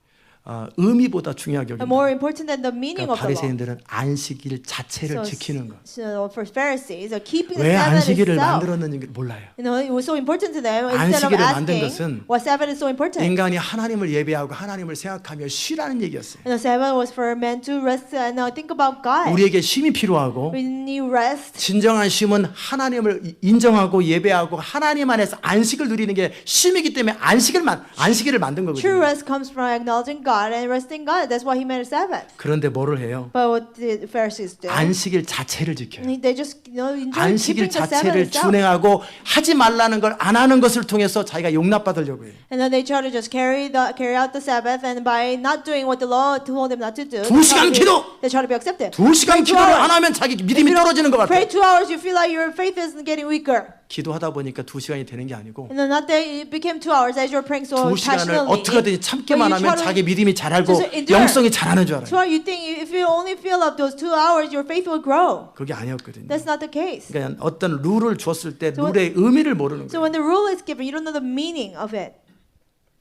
의미보다 중요하게 여깁니다. More important than the meaning 그러니까 of the law. 바리새인들은 안식일 자체를 지키는 거. So for Pharisees, keeping the 왜 Sabbath 안식일을 itself. 만들었는지 몰라요. It was so important to them. Instead of 안식일을 만든 asking 것은 why Sabbath is so important. 인간이 하나님을 예배하고 하나님을 생각하며 쉬라는 얘기였어요. The Sabbath was for men to rest and think about God. 우리에게 쉼이 필요하고 When you rest, 진정한 쉼은 하나님을 인정하고 예배하고 하나님 안에서 안식을 누리는 게 쉼이기 때문에 안식일을 만든 true 거거든요. rest comes from acknowledging God and resting God. That's why He made a Sabbath. 그런데 뭐를 해요? But what did the Pharisees do? 안식일 자체를 지켜요. They just enjoy 안식일 keeping the Sabbath 자체를 itself. 준행하고 하지 말라는 걸 안 하는 것을 통해서 자기가 용납받으려고 해요. And then they try to just carry out the Sabbath, and by not doing what the law told them not to do, 2시간 기도! they try to be accepted. 2시간 기도를 안 하면 자기 믿음이 떨어지는 것 Pray 같아요. 2 hours, you feel like your faith is getting weaker. 기도하다 보니까 2시간이 되는 게 아니고 And then not that it became 2 hours as you're praying so 2시간을 passionately. 어떻게든 참기만 But you 하면 try to 자기 믿음이 잘하고 just endure. 영성이 잘하는 줄 알아요. So you think if you only fill up those 2 hours, your faith will grow. 그게 아니었거든요. That's not the case. 그러니까 어떤 룰을 줬을 때 So 룰의 의미를 모르는 So 거예요. when the rule is given, you don't know the meaning of it.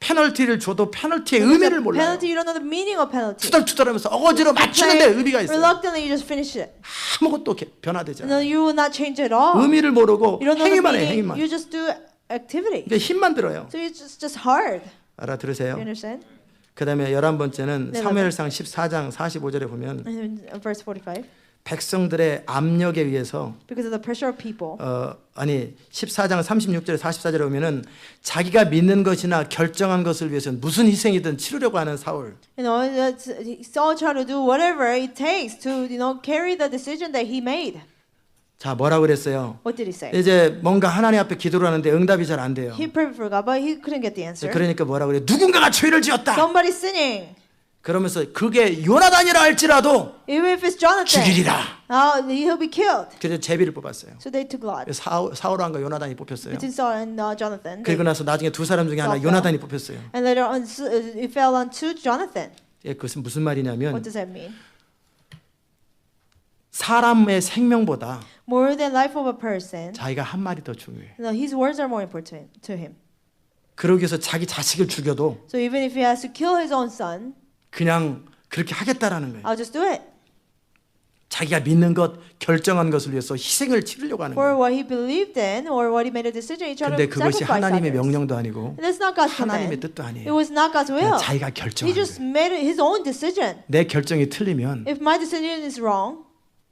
페널티를 줘도 페널티의 When there's 의미를 a 몰라요. penalty, you don't know the meaning of penalty. 투덜투덜하면서 어거지로 맞추는데 의미가 있어요. Reluctantly, you just finish it. 아무것도 변화되지 No, 않아요. you will not change at all. 의미를 모르고 You don't know the 행위만 해, meaning. 행위만. You just do activity. 그러니까 힘만 들어요. So it's just hard. 알아들으세요? You understand? 그 다음에 11번째는 네, 사무엘상 14장 45절에 보면 And in verse 45, 백성들의 압력에 의해서 because of the pressure of people. 14장 36절 44절에 보면은 자기가 믿는 것이나 결정한 것을 위해서는 무슨 희생이든 치르려고 하는 사울. Saul tried to do whatever it takes to, carry the decision that he made. 자, 뭐라고 그랬어요? What did he say? 이제 뭔가 하나님 앞에 기도를 하는데 응답이 잘 안 돼요. He prayed for God, but he couldn't get the answer. 그러니까 뭐라고 그래요? 누군가가 죄를 지었다. Somebody's sinning. 그러면서 그게 요나단이라 할지라도 Even if it's Jonathan, 죽이리라. he'll be killed. 그래서 제비를 뽑았어요. So they took lot 사울왕과 요나단이 뽑혔어요. between Saul and Jonathan. 그리고 나서 나중에 두 사람 중에 하나 Saul 요나단이 뽑혔어요. And later on, it fell on to Jonathan. 예, 그것은 무슨 What 말이냐면 does that mean? 사람의 생명보다 more than life of a person, 자기가 한 말이 더 중요해. no, his words are more important to him. 그러기 위해서 자기 자식을 죽여도 So even if he has to kill his own son, 그냥 그렇게 하겠다라는 거예요. I'll just do it. 자기가 믿는 것, 결정한 것을 위해서 희생을 치르려고 하는 For 거예요. what he believed in or what he made a decision, he tried 근데 to 그것이 sacrifice 하나님의 others. 명령도 아니고 And that's not God's 하나님의 command. 뜻도 It 아니에요. was not God's 그냥 will. 자기가 He 결정한 just 거예요. made his own decision. 내 결정이 틀리면 If my decision is wrong,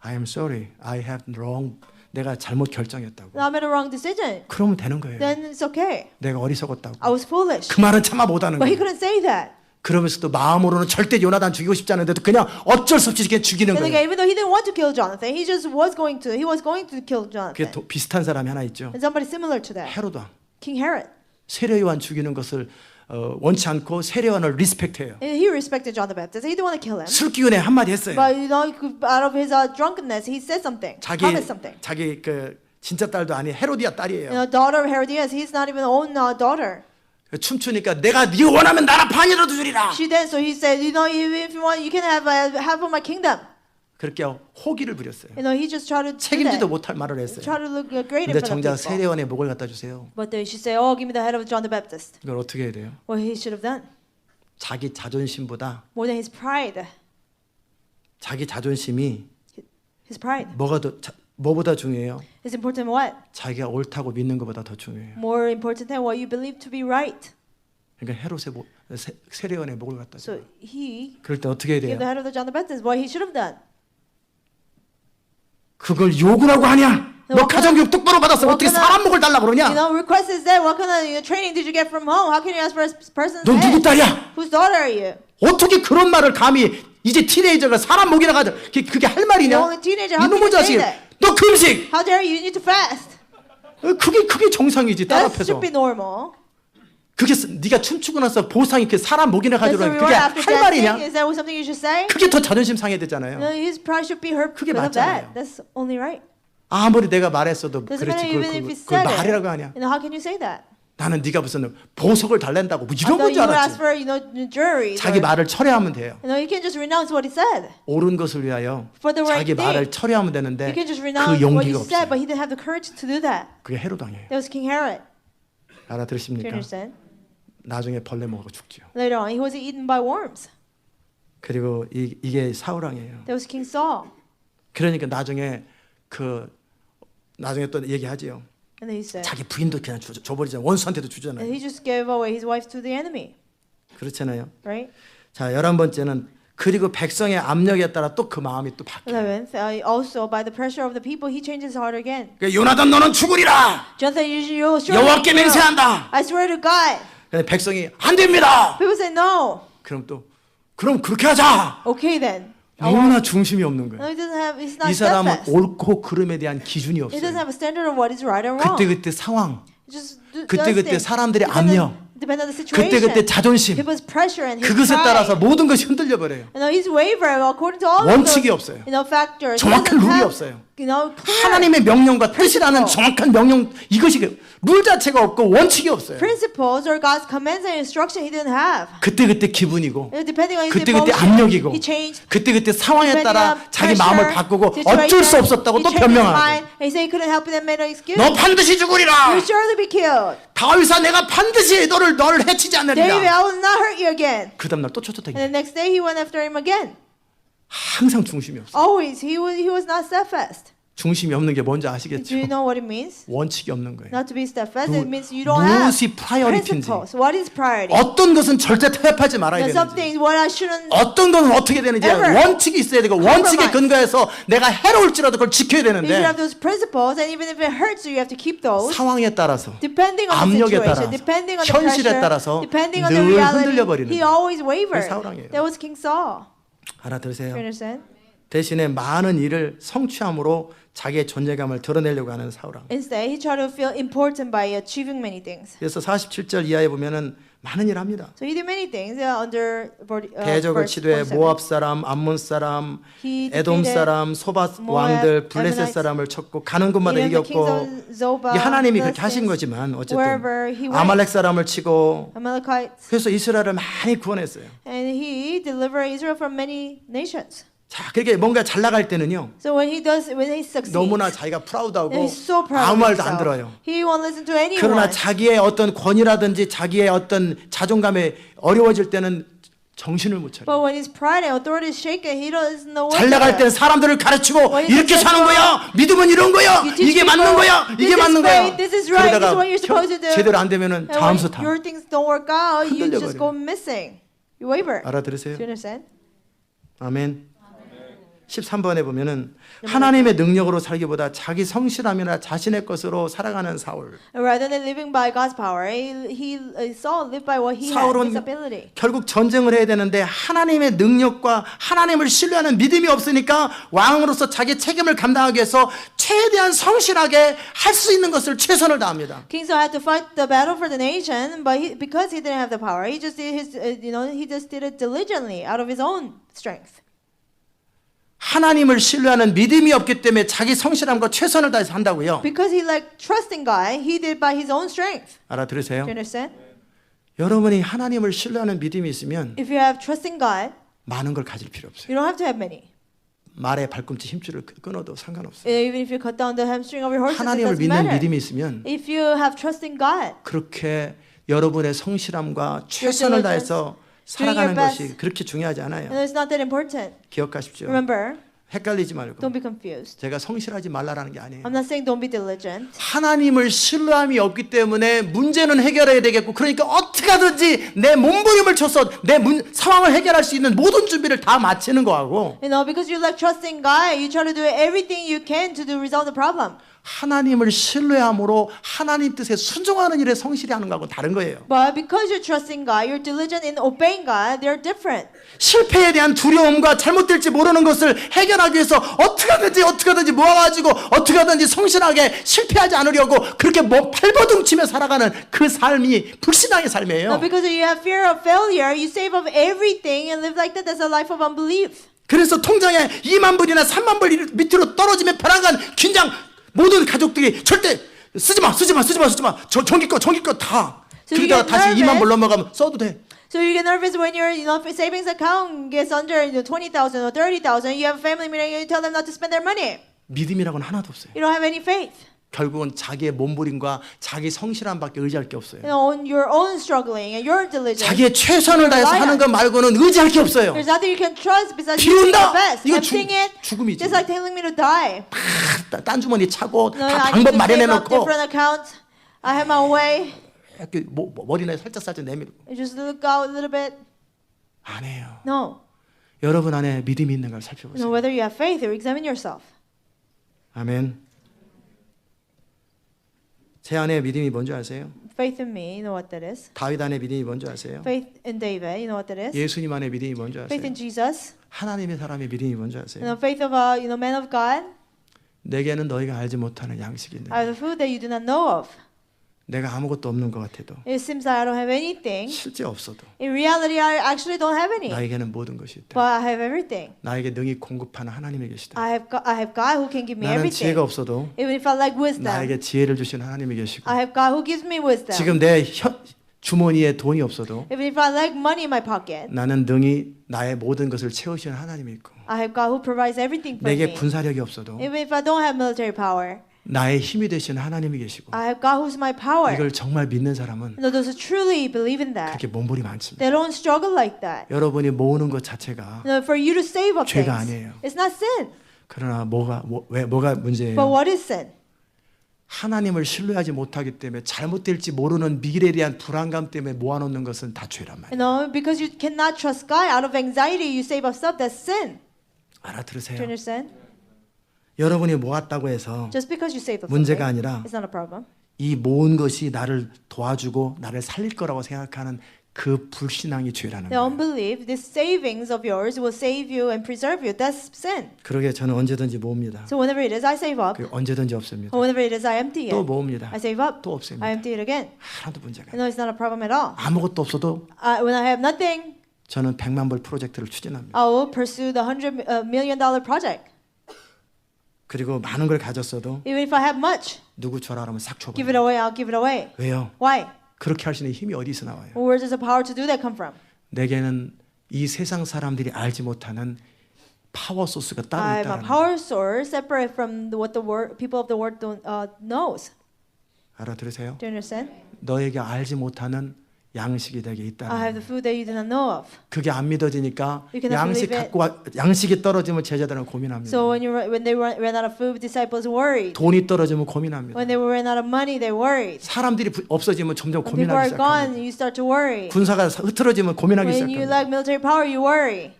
I am sorry, I have wrong. 내가 잘못 결정했다고. I made a wrong decision, 그러면 되는 거예요. then it's okay. 내가 어리석었다고. I was foolish. 그 말은 참아 못하는 But he 거예요. couldn't say that. 그러면서도 마음으로는 절대 요나단 죽이고 싶지 않은데도 그냥 어쩔 수 없이 그냥 죽이는 And 거예요. again, even though he didn't want to kill Jonathan, he was going to kill 그게 Jonathan. 비슷한 사람이 하나 있죠. And somebody similar to that, 헤로드 왕. King Herod. 세례 요한 죽이는 것을 원치 않고 세례 요한을 리스펙트해요. And he respected John the Baptist. He didn't want to kill him. 술 기운에 한마디 했어요. But out of his drunkenness, he said something, promised something. 자기 그 진짜 딸도 아니 헤로디아 딸이에요. Daughter of Herodias, he's not even own daughter. 춤추니까 내가 네가 원하면 나라 반이라도 주리라. She then, so he said, if you want, you can have half of my kingdom. 그렇게 호기를 부렸어요. He just tried to do 책임지도 that. 못할 말을 했어요. Try to look great in 근데 front 정작 of people. 세례원의 목을 갖다 주세요. But she said, oh, give me the head of John the Baptist. 이걸 어떻게 해야 돼요? What he should have done, 자기 자존심보다 more than his pride. 자기 자존심이 His pride 뭐보다 중요해요? is important than what? 자기가 옳다고 믿는 것보다 더 중요해요. More important than what you believe to be right. 그러니까 헤롯의 세례원의 목을 갖다 줘요. So he 그럴 때 어떻게 해야 gave 돼요? the head of John the Baptist. What he should have done. 그걸 요구라고 하냐? 너 가정교육 똑바로 받았어. 어떻게 사람 목을 달라고 그러냐? Request is that. What kind of training did you get from home? How can you ask for a person's 너 누구 head? 딸이야? Whose daughter are you? 어떻게 그런 말을 감히 이제 티네이저가 사람 목이나 가져 그게 할 말이냐? You're only a teenager. How can 이놈의 you say 자식, that? 너 금식. How dare you? You need to fast. 그게 정상이지 딸 That 앞에서. should be normal. 그게 네가 춤추고 나서 보상이 그 사람 목이나 That's the 가져라 reward 그게 after 할 말이냐? dancing. Is that something you should say? 그게 더 자존심 상해 되잖아요. No, his pride should be hurt 그게 because of 맞잖아요. that. That's only right. 아무리 내가 말했어도 Doesn't 그렇지 matter even if he 그걸 said 말이라고 it. 하냐? How can you say that? 나는 네가 무슨 보석을 달랜다고 뭐 I 이런 건 thought 줄 you would ask 알았지. for jewelry. 자기 말을 철회하면 돼요. You can just renounce what he said. 옳은 것을 위하여 For the right 자기 thing. 말을 철회하면 되는데 You can just 그 renounce what he 용기가 said, but 없어요. he didn't have the courage to do that. 그게 헤롯 왕이에요. That was King Herod. Do you 알아들으십니까? understand? 나중에 벌레 먹어 죽죠. Later on, he was eaten by worms. 그리고 이게 사울 왕이에요. That was King Saul. 그러니까 나중에 또 얘기하지요. And then he said, 자기 부인도 그냥 줘버리잖아요. 원수한테도 and 주잖아요. he just gave away his wife to the enemy, 그렇잖아요. right? 자, 11번째는 그리고 백성의 압력에 따라 또 그 마음이 또 바뀌어요. 11th, also by the pressure of the people, he changed his heart again. 그러니까 요나단 너는 죽으리라. Jonathan, you surely 여호와께 kill. 맹세한다. I swear to God. 근데 백성이 안 됩니다. People say no. 그럼 그렇게 하자. Okay then. 너무나 중심이 없는 No, 거예요. he's not 이 사람은 steadfast. 옳고 그름에 대한 기준이 He doesn't 없어요. have a standard of what is right and wrong. 그때 상황, Just 그때 사람들의 압력, depend on the situation. 그때 자존심, People's pressure and his 그것에 pride. 따라서 모든 것이 흔들려 버려요. He's wavering according to all of 원칙이 those, 없어요. factors. He 정확한 doesn't 룰이 have, 없어요. clear. 하나님의 명령과 뜻이라는 정확한 명령 이것이 룰 자체가 없고 원칙이 없어요. Principles or God's commands and instruction he didn't have. 그때 기분이고 Depending on his 그때 emotion, 압력이고 he changed. 그때 상황에 Depending 따라 on 자기 pressure, 마음을 바꾸고 situation, 어쩔 수 없었다고 he 또 changed his 변명하고 mind, and he said he couldn't help it and made an excuse. 너 반드시 죽으리라. You'll surely be killed. 다윗아 내가 반드시 너를 해치지 David, 않으리라. I will not hurt you again. 그 다음날 또 쫓아다니. And the next day he went after him again. 항상 중심이 없어. Always, he was not steadfast. 중심이 없는 게 뭔지 Do 아시겠죠? you know what it means? 원칙이 없는 거예요. Not to be steadfast. It means you don't have 무엇이 프라이어리티인지 principles. What is priority? 어떤 것은 절대 타협하지 말아야 There's some 되는지 things what I shouldn't. 어떤 것은 어떻게 되는지 Ever. 원칙이 있어야 되고 원칙에 Compromise. 근거해서 내가 해로울지라도 그걸 지켜야 You should 되는데 have those principles, and even if it hurts you, you have to keep those. 상황에 따라서 Depending on the 압력에 situation, 따라서, depending on the 현실에 pressure, 따라서 depending on the 늘 reality, 흔들려 버리는 he 거예요. always wavered. 사울 왕이에요. That was King Saul. 알아들으세요. You understand? 대신에 많은 일을 성취함으로 자기의 존재감을 드러내려고 하는 사울 왕. Instead, he tried to feel important by achieving many things. 그래서 47절 이하에 보면은 많은 일을 합니다. So he did many things under 대적을 verse 치도해 47. 모압 사람, 암몬 사람, He 에돔 defeated 사람, 소바 Moab, 왕들, 블레셋 Ammonites, 사람을 쳤고 가는 곳마다 even the kings 이겼고 of Zobah, 이게 하나님이 그렇게 하신 Philistines, 거지만 어쨌든 wherever he went, 아말렉 사람을 치고 Amalekites, 그래서 이스라엘을 많이 구원했어요. and he delivered Israel from many nations. 자, 그렇게 뭔가 잘 나갈 때는요. So when he succeeds, 너무나 자기가 프라우드하고 and he's so proud 아무 of 말도 안 himself. 들어요. He won't listen to anyone. 그러나 자기의 어떤 권위라든지 자기의 어떤 자존감에 어려워질 때는 정신을 못 차려. But when his pride and authority is shaken, he doesn't know what 잘 to 나갈 do. 때는 사람들을 가르치고 When he's 이렇게 사는 successful, 거야. 믿음은 이런 거야. you teach 이게 people, 맞는 거야. 이게 this is 맞는 거야. faith, this is right, this is 그러다가 what you're supposed to do. 제대로 안 되면은 And when 잠수 타. your things don't work out, you 흔들려 just 버려. go missing. You waver. 알아들으세요? Do you understand? 아멘. 13번에 보면은 하나님의 능력으로 살기보다 자기 성실함이나 자신의 것으로 살아가는 사울. Rather than living by God's power, Saul lived by what he had, 사울은 his ability. 결국 전쟁을 해야 되는데 하나님의 능력과 하나님을 신뢰하는 믿음이 없으니까 왕으로서 자기 책임을 감당하기 위해서 최대한 성실하게 할 수 있는 것을 최선을 다합니다. King Saul had to fight the battle for the nation, but because he didn't have the power, he just did his, he just did it diligently out of his own strength. 하나님을 신뢰하는 믿음이 없기 때문에 자기 성실함과 최선을 다해서 한다고요. Because he liked trusting God, he did by his own strength. 알아들으세요? Do you understand? 여러분이 하나님을 신뢰하는 믿음이 있으면 If you have trust in God, 많은 걸 가질 필요 없어요. you don't have to have many. 말의 발꿈치 힘줄을 끊어도 상관없어요. Even if you cut down the hamstring of your horses, it 하나님을 doesn't 믿는 matter. 믿음이 있으면 If you have trust in God, 그렇게 여러분의 성실함과 최선을 다해서 살아가는 것이 그렇게 중요하지 않아요. and it's not that important. 기억하십시오. Remember, 헷갈리지 말고. don't be confused. 제가 성실하지 말라라는 게 아니에요. I'm not saying don't be diligent. 하나님을 신뢰함이 없기 때문에 문제는 해결해야 되겠고, 그러니까 어떻게 하든지 내 몸부림을 쳐서 내 상황을 해결할 수 있는 모든 준비를 다 마치는 거하고, Because you lack trust in God, you try to do everything you can to resolve the problem. 하나님을 신뢰함으로 하나님 뜻에 순종하는 일에 성실히 하는 거하고는 다른 거예요. But because you trust in God, you're diligent in obeying God, they're different. 실패에 대한 두려움과 잘못될지 모르는 것을 해결하기 위해서 어떻게 하든지 모아가지고 어떻게 하든지 성실하게 실패하지 않으려고 그렇게 발버둥치며 살아가는 그 삶이 불신앙의 삶이에요. Not because you have fear of failure, you save up everything and live like that. That's a life of unbelief. 그래서 통장에 2만 불이나 3만 불 밑으로 떨어지면 불안한 긴장, 모든 가족들이 절대 쓰지 마. 전기 거 다. So you 그러다가 get 다시 2만 불 nervous. 넘어가면 써도 돼. So you get nervous when your savings account gets under 20,000 or 30,000. You have a family meeting and you tell them not to spend their money. 믿음이라고는 하나도 없어요. You don't have any faith. 결국은 자기의 몸부림과 자기 성실함밖에 의지할 게 없어요. On your own struggling and your diligence. 자기의 최선을 다해서 하는 것 말고는 의지할 게 없어요. There's nothing you can trust besides you doing 비운다. your best. 이거 Emptying it, 죽음이지. just like telling me to die. 딴 주머니 차고 No, 다 I need 방법 to 마련해 save up 놓고 different accounts. I have my way. 이렇게 머리나 살짝 내밀고 I just look out a little bit. 안 해요. No. 여러분 안에 믿음이 있는 걸 No, 살펴보세요. whether you have faith or examine yourself. 아멘. 제 안에 믿음이 뭔지 아세요? Faith in me, you know what that is. 다윗 안에 믿음이 뭔지 아세요? Faith in David, you know what that is. 예수님 안에 믿음이 뭔지 Faith 아세요? in Jesus. 하나님의 사람의 믿음이 뭔지 아세요? Faith of a man of God. 내게는 너희가 알지 못하는 양식이 있는데 I have the food that you do not know of. 내가 아무것도 없는 것 같아도 It seems that I don't have anything. 실제 없어도 In reality, I actually don't have any. 나에게는 모든 것이 있다. But I have everything. 나에게 능히 공급하는 하나님이 계시다. I have God who can give me 나는 everything. 지혜가 없어도 Even if I lack wisdom, 나에게 지혜를 주시는 하나님이 계시고 I have God who gives me wisdom. 지금 내 주머니에 돈이 없어도 Even if I lack money in my pocket, 나는 능히 나의 모든 것을 채우시는 하나님이 있고 I have God who provides everything for 내게 me. 군사력이 없어도 Even if I don't have military power, 나의 힘이 되시는 하나님이 계시고 I have God who's my power. 이걸 정말 믿는 사람은 No, those who truly believe in that, 그렇게 몸부림 않습니다. they don't struggle like that. 여러분이 모으는 것 자체가 No, for you to save up 죄가 things, 아니에요. it's not sin. 그러나 뭐가 문제예요? But what is sin? 하나님을 신뢰하지 못하기 때문에 잘못될지 모르는 미래에 대한 불안감 때문에 모아놓는 것은 다 죄란 말이에요. Because you cannot trust God out of anxiety, you save up stuff. That's sin. Do 알아들으세요. you understand? 여러분이 모았다고 해서 Just because you save up 문제가 something, 아니라 it's not a problem. 이 모은 것이 나를 도와주고 나를 살릴 거라고 생각하는 그 불신앙이 죄라는 The 거예요. unbelief, this savings of yours will save you and preserve you. That's sin. 그러게 저는 언제든지 모읍니다. So whenever it is, I save up. 그 언제든지 없습니다. Or whenever it is, I empty 또 it. 모읍니다. I save up. 또 없습니다. I empty it again. 하나도 문제가 No, it's not a problem at all. 아무것도 없어도 When I have nothing, 저는 100만 불 프로젝트를 추진합니다. I will pursue the $100 million project. 그리고 많은 걸 가졌어도 Even if I have much, 누구 줘라 하면 싹 give it 줘버려요. away, I'll give it away. 왜요? Why? 그렇게 할 수 있는 힘이 어디서 나와요? Where does the power to do that come from? 내게는 이 세상 사람들이 알지 못하는 파워 소스가 따로 I'm a 있다는 거. power source separate from what the people of the world don't knows. 알아들으세요? Do you understand? 너에게 알지 못하는 양식이 되게 I 있다는 have 거. the food that you do not know of. 그게 안 믿어지니까 You cannot 양식 believe it. 갖고 양식이 떨어지면 제자들은 고민합니다. So when they ran out of food, disciples worried. 돈이 떨어지면 고민합니다. When they ran out of money, they worried. 사람들이 없어지면 점점 When people 고민하기 are gone, 시작합니다. you start to worry. 군사가 흐트러지면 고민하기 When you 시작합니다. lack military power, you worry.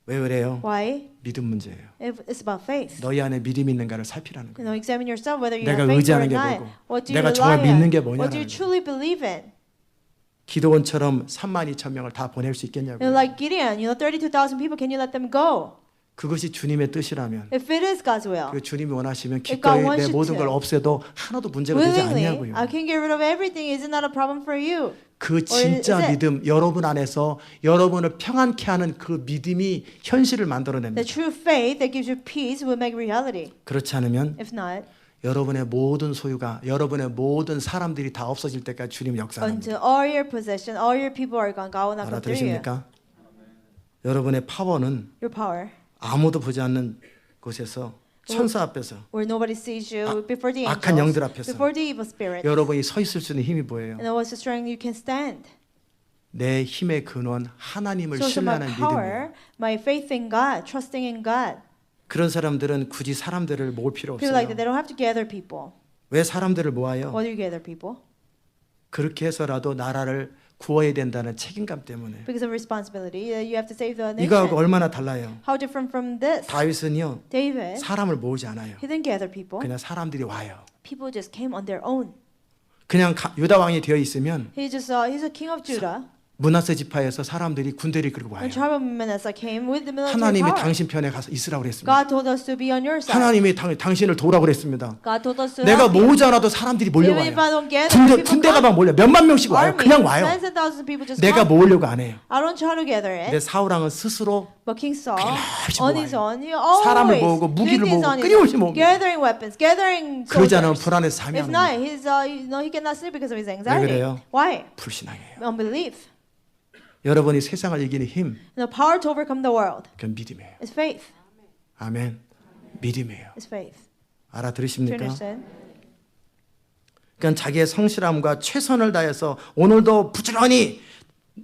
왜 그래요? Why? 믿음 문제예요. It's about faith. 너희 안에 믿음이 있는가를 살피라는 You 거예요. know, examine yourself whether you 내가 have faith or 의지하는 게 not. 뭐고, What do you 내가 정말 rely 믿는 게 on? 뭐냐라는 What do you truly believe in? 기도원처럼 32,000명을 다 보낼 수 You know, 있겠냐고요. like Gideon, 32,000 people, can you let them go? 그것이 주님의 뜻이라면 If it is God's will, 그 주님이 원하시면 If God 기꺼이 wants 내 you 모든 to. 걸 없애도 하나도 문제가 되지 willingly, 않냐고요. I can get rid of everything. Is it not a problem for you? 그 진짜 is it- 믿음 여러분 안에서 여러분을 평안케 하는 그 믿음이 현실을 만들어냅니다. The true faith that gives you peace will make reality. 그렇지 않으면 If not, 여러분의 모든 소유가 여러분의 모든 사람들이 다 없어질 때까지 주님 역사합니다. until all your possession, all your people are gone, God will not come through you. 알아들으십니까? 여러분의 파워는 Your power, 아무도 보지 않는 곳에서 천사 앞에서 where nobody sees you, before the 악한 angels, 영들 앞에서 before the evil spirits. 여러분이 서 있을 수 있는 힘이 뭐예요? And what's the strength you can stand? 내 힘의 근원 하나님을 So my 신뢰하는 믿음이에요. power, my faith in God, trusting in God. 그런 사람들은 굳이 사람들을 모을 필요 People like 없어요. that, they don't have to gather people. 왜 사람들을 모아요? Why do you gather people? 그렇게 해서라도 나라를 구워야 된다는 책임감 때문에. Because of responsibility. You have to save the 이거하고 nation. 얼마나 달라요? How different from this? 다윗은요 David, 사람을 모으지 않아요. he didn't gather people. 그냥 사람들이 와요. People just came on their own. 그냥 유다 왕이 되어 있으면 He's a king of Judah. 므낫세 지파에서 사람들이 군대를 끌고 와요. And tribe of Manasseh came with the military 하나님이 power. 당신 편에 가서 있으라고 그랬습니다. God told us to be on your side. 하나님이 당신을 도우라고 그랬습니다. God told us to 내가 help you. 모으지 않아도 사람들이 Even if I 몰려와요. don't gather, people 군대가 come. 막 몰려 몇만 명씩 와요. Army, 그냥 와요. tens and thousands of people just 내가 come. 모으려고 안 해요. I don't try to gather it. 근데 사울 왕은 스스로 But King Saul, 끊임없이 on his 모아요. own, he 사람을 always 모으고 무기를 doing things 모으고 on his 끊임없이 own, 모으고. gathering weapons, gathering 그러지 않으면 soldiers. 불안해서 잠이 If 안 not, 옵니다. he cannot sleep because of his anxiety. 그래요? Why? 불신앙이에요. Unbelief. 여러분이 세상을 이기는 힘, And the power to overcome the world 그건 믿음이에요. is faith. 아멘. 믿음이에요. Is faith. Do you 알아들으십니까? understand? 그러니까 자기의 성실함과 최선을 다해서 오늘도 부지런히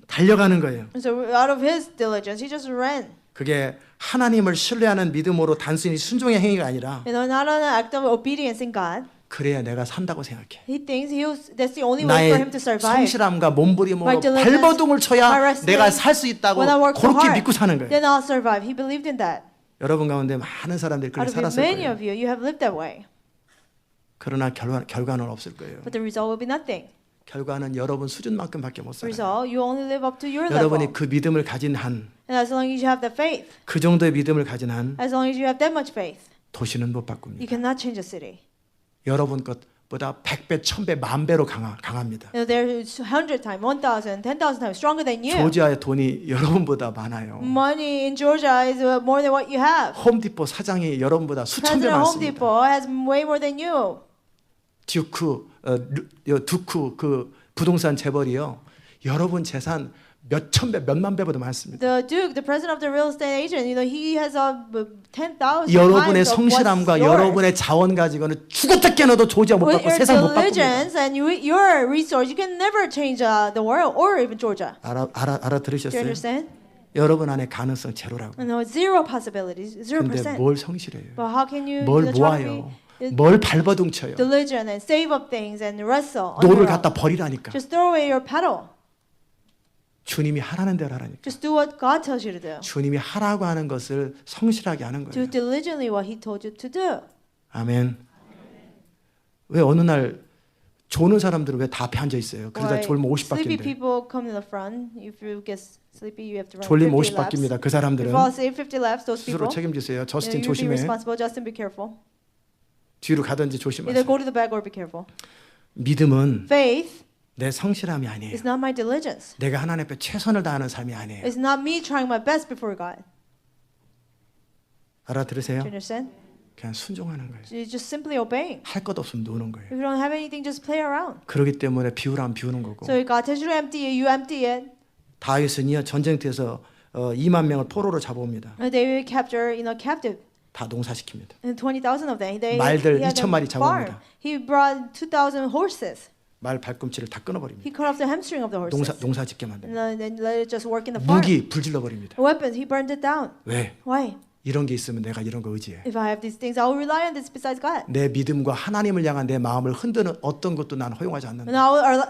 달려가는 거예요. And so out of his diligence, he just ran. 그게 하나님을 신뢰하는 믿음으로 단순히 순종의 행위가 아니라 You know, not an act of obedience in God. 그래야 내가 산다고 생각해. He thinks that's the only way for him 나의 to survive. 성실함과 몸부림으로 My diligence, 발버둥을 my 쳐야 wrestling, 내가 살 수 있다고 When I work so 그렇게 hard, 믿고 사는 거예요. then I'll survive. He believed in that. 여러분 가운데 많은 사람들이 그렇게 Out of you, 살았을 many 거예요. of you, you have lived that way. 그러나 결과는 없을 거예요. But the result will be nothing. 결과는 여러분 수준만큼밖에 못 살아요. Result, you only live up to your level. 여러분이 그 믿음을 가진 한, And as long as you have the faith, 그 정도의 믿음을 가진 한 as long as you have that much faith, 도시는 못 you 바꿉니다. cannot change a city. 여러분 것보다 100배, 1000배, 10,000배로 강합니다. You know, they're 100 times, 1,000, 10,000 times stronger than you. 조지아의 돈이 여러분보다 많아요. Money in Georgia is more than what you have. 홈디포 사장이 여러분보다 수천 배 President Home 많습니다. Depot has way more than you. 두쿠 그 부동산 재벌이요. 여러분 재산 몇천 배, 몇만 배보다 많습니다. The Duke, the president of the real estate agent, you know, he has a 10,000 여러분의 times of what's 성실함과 yours. 여러분의 자원 가지고는 죽었다 깨어도 조지아 못 With 받고 your 세상 못 바꿉니다. diligence and your resource, you can never change the world or even Georgia. Do you 알아들으셨어요? understand? 여러분 안에 가능성 제로라고. No, zero possibilities, 0%. 근데 뭘 성실해요? But how can you 뭘 try to 모아요? be 뭘 발버둥 쳐요? diligent and save up things and wrestle? on 노를 your own? 갖다 버리라니까. Just throw away your paddle. 주님이 하라는 대로 하라니까. Just do what God tells you to do. 주님이 하라고 하는 것을 성실하게 하는 Do 거예요. diligently what He told you to do. 아멘. 왜 어느 날 조는 사람들은 왜 다 앞에 앉아 있어요? 그러다 Why 졸면 sleepy 50바퀴인데. people come in the front. If you get sleepy, you have to run 졸리면 50 laps. 50바퀴입니다. 그 If 사람들은 you fall asleep 50 laps, those 스스로 people, 책임지세요. 저스틴 you be 조심해. responsible. Justin, be careful. 뒤로 가든지 Either 조심하세요. go to the back or be careful. 믿음은 Faith 내 성실함이 아니에요. is not my diligence. 내가 하나님 앞에 최선을 다하는 삶이 아니에요. It's not me trying my best before God. 알아들으세요? Do you understand? 그냥 순종하는 거예요. You're just simply obeying. 할 것 없으면 노는 거예요. If you don't have anything, just play around. 그렇기 때문에 비우라면 비우는 거고. So if God tells you to empty it, you empty it. 다윗은요 전쟁터에서 2만 명을 포로로 잡아옵니다. They will capture, captive. 다 농사시킵니다. And 20,000 of them. 말들 he had 2,000 마리 them farm. 잡아옵니다. He brought 2,000 horses. 말 발꿈치를 다 끊어버립니다. He cut off the hamstring of the horses. 농사 짓게 만듭니다. And then let it just work in the farm. 무기 불질러 버립니다. Weapons, he burned it down. 왜? Why? 이런 게 있으면 내가 이런 거 의지해. If I have these things, I will rely on this besides God. 내 믿음과 하나님을 향한 내 마음을 흔드는 어떤 것도 난 허용하지 And 않는다.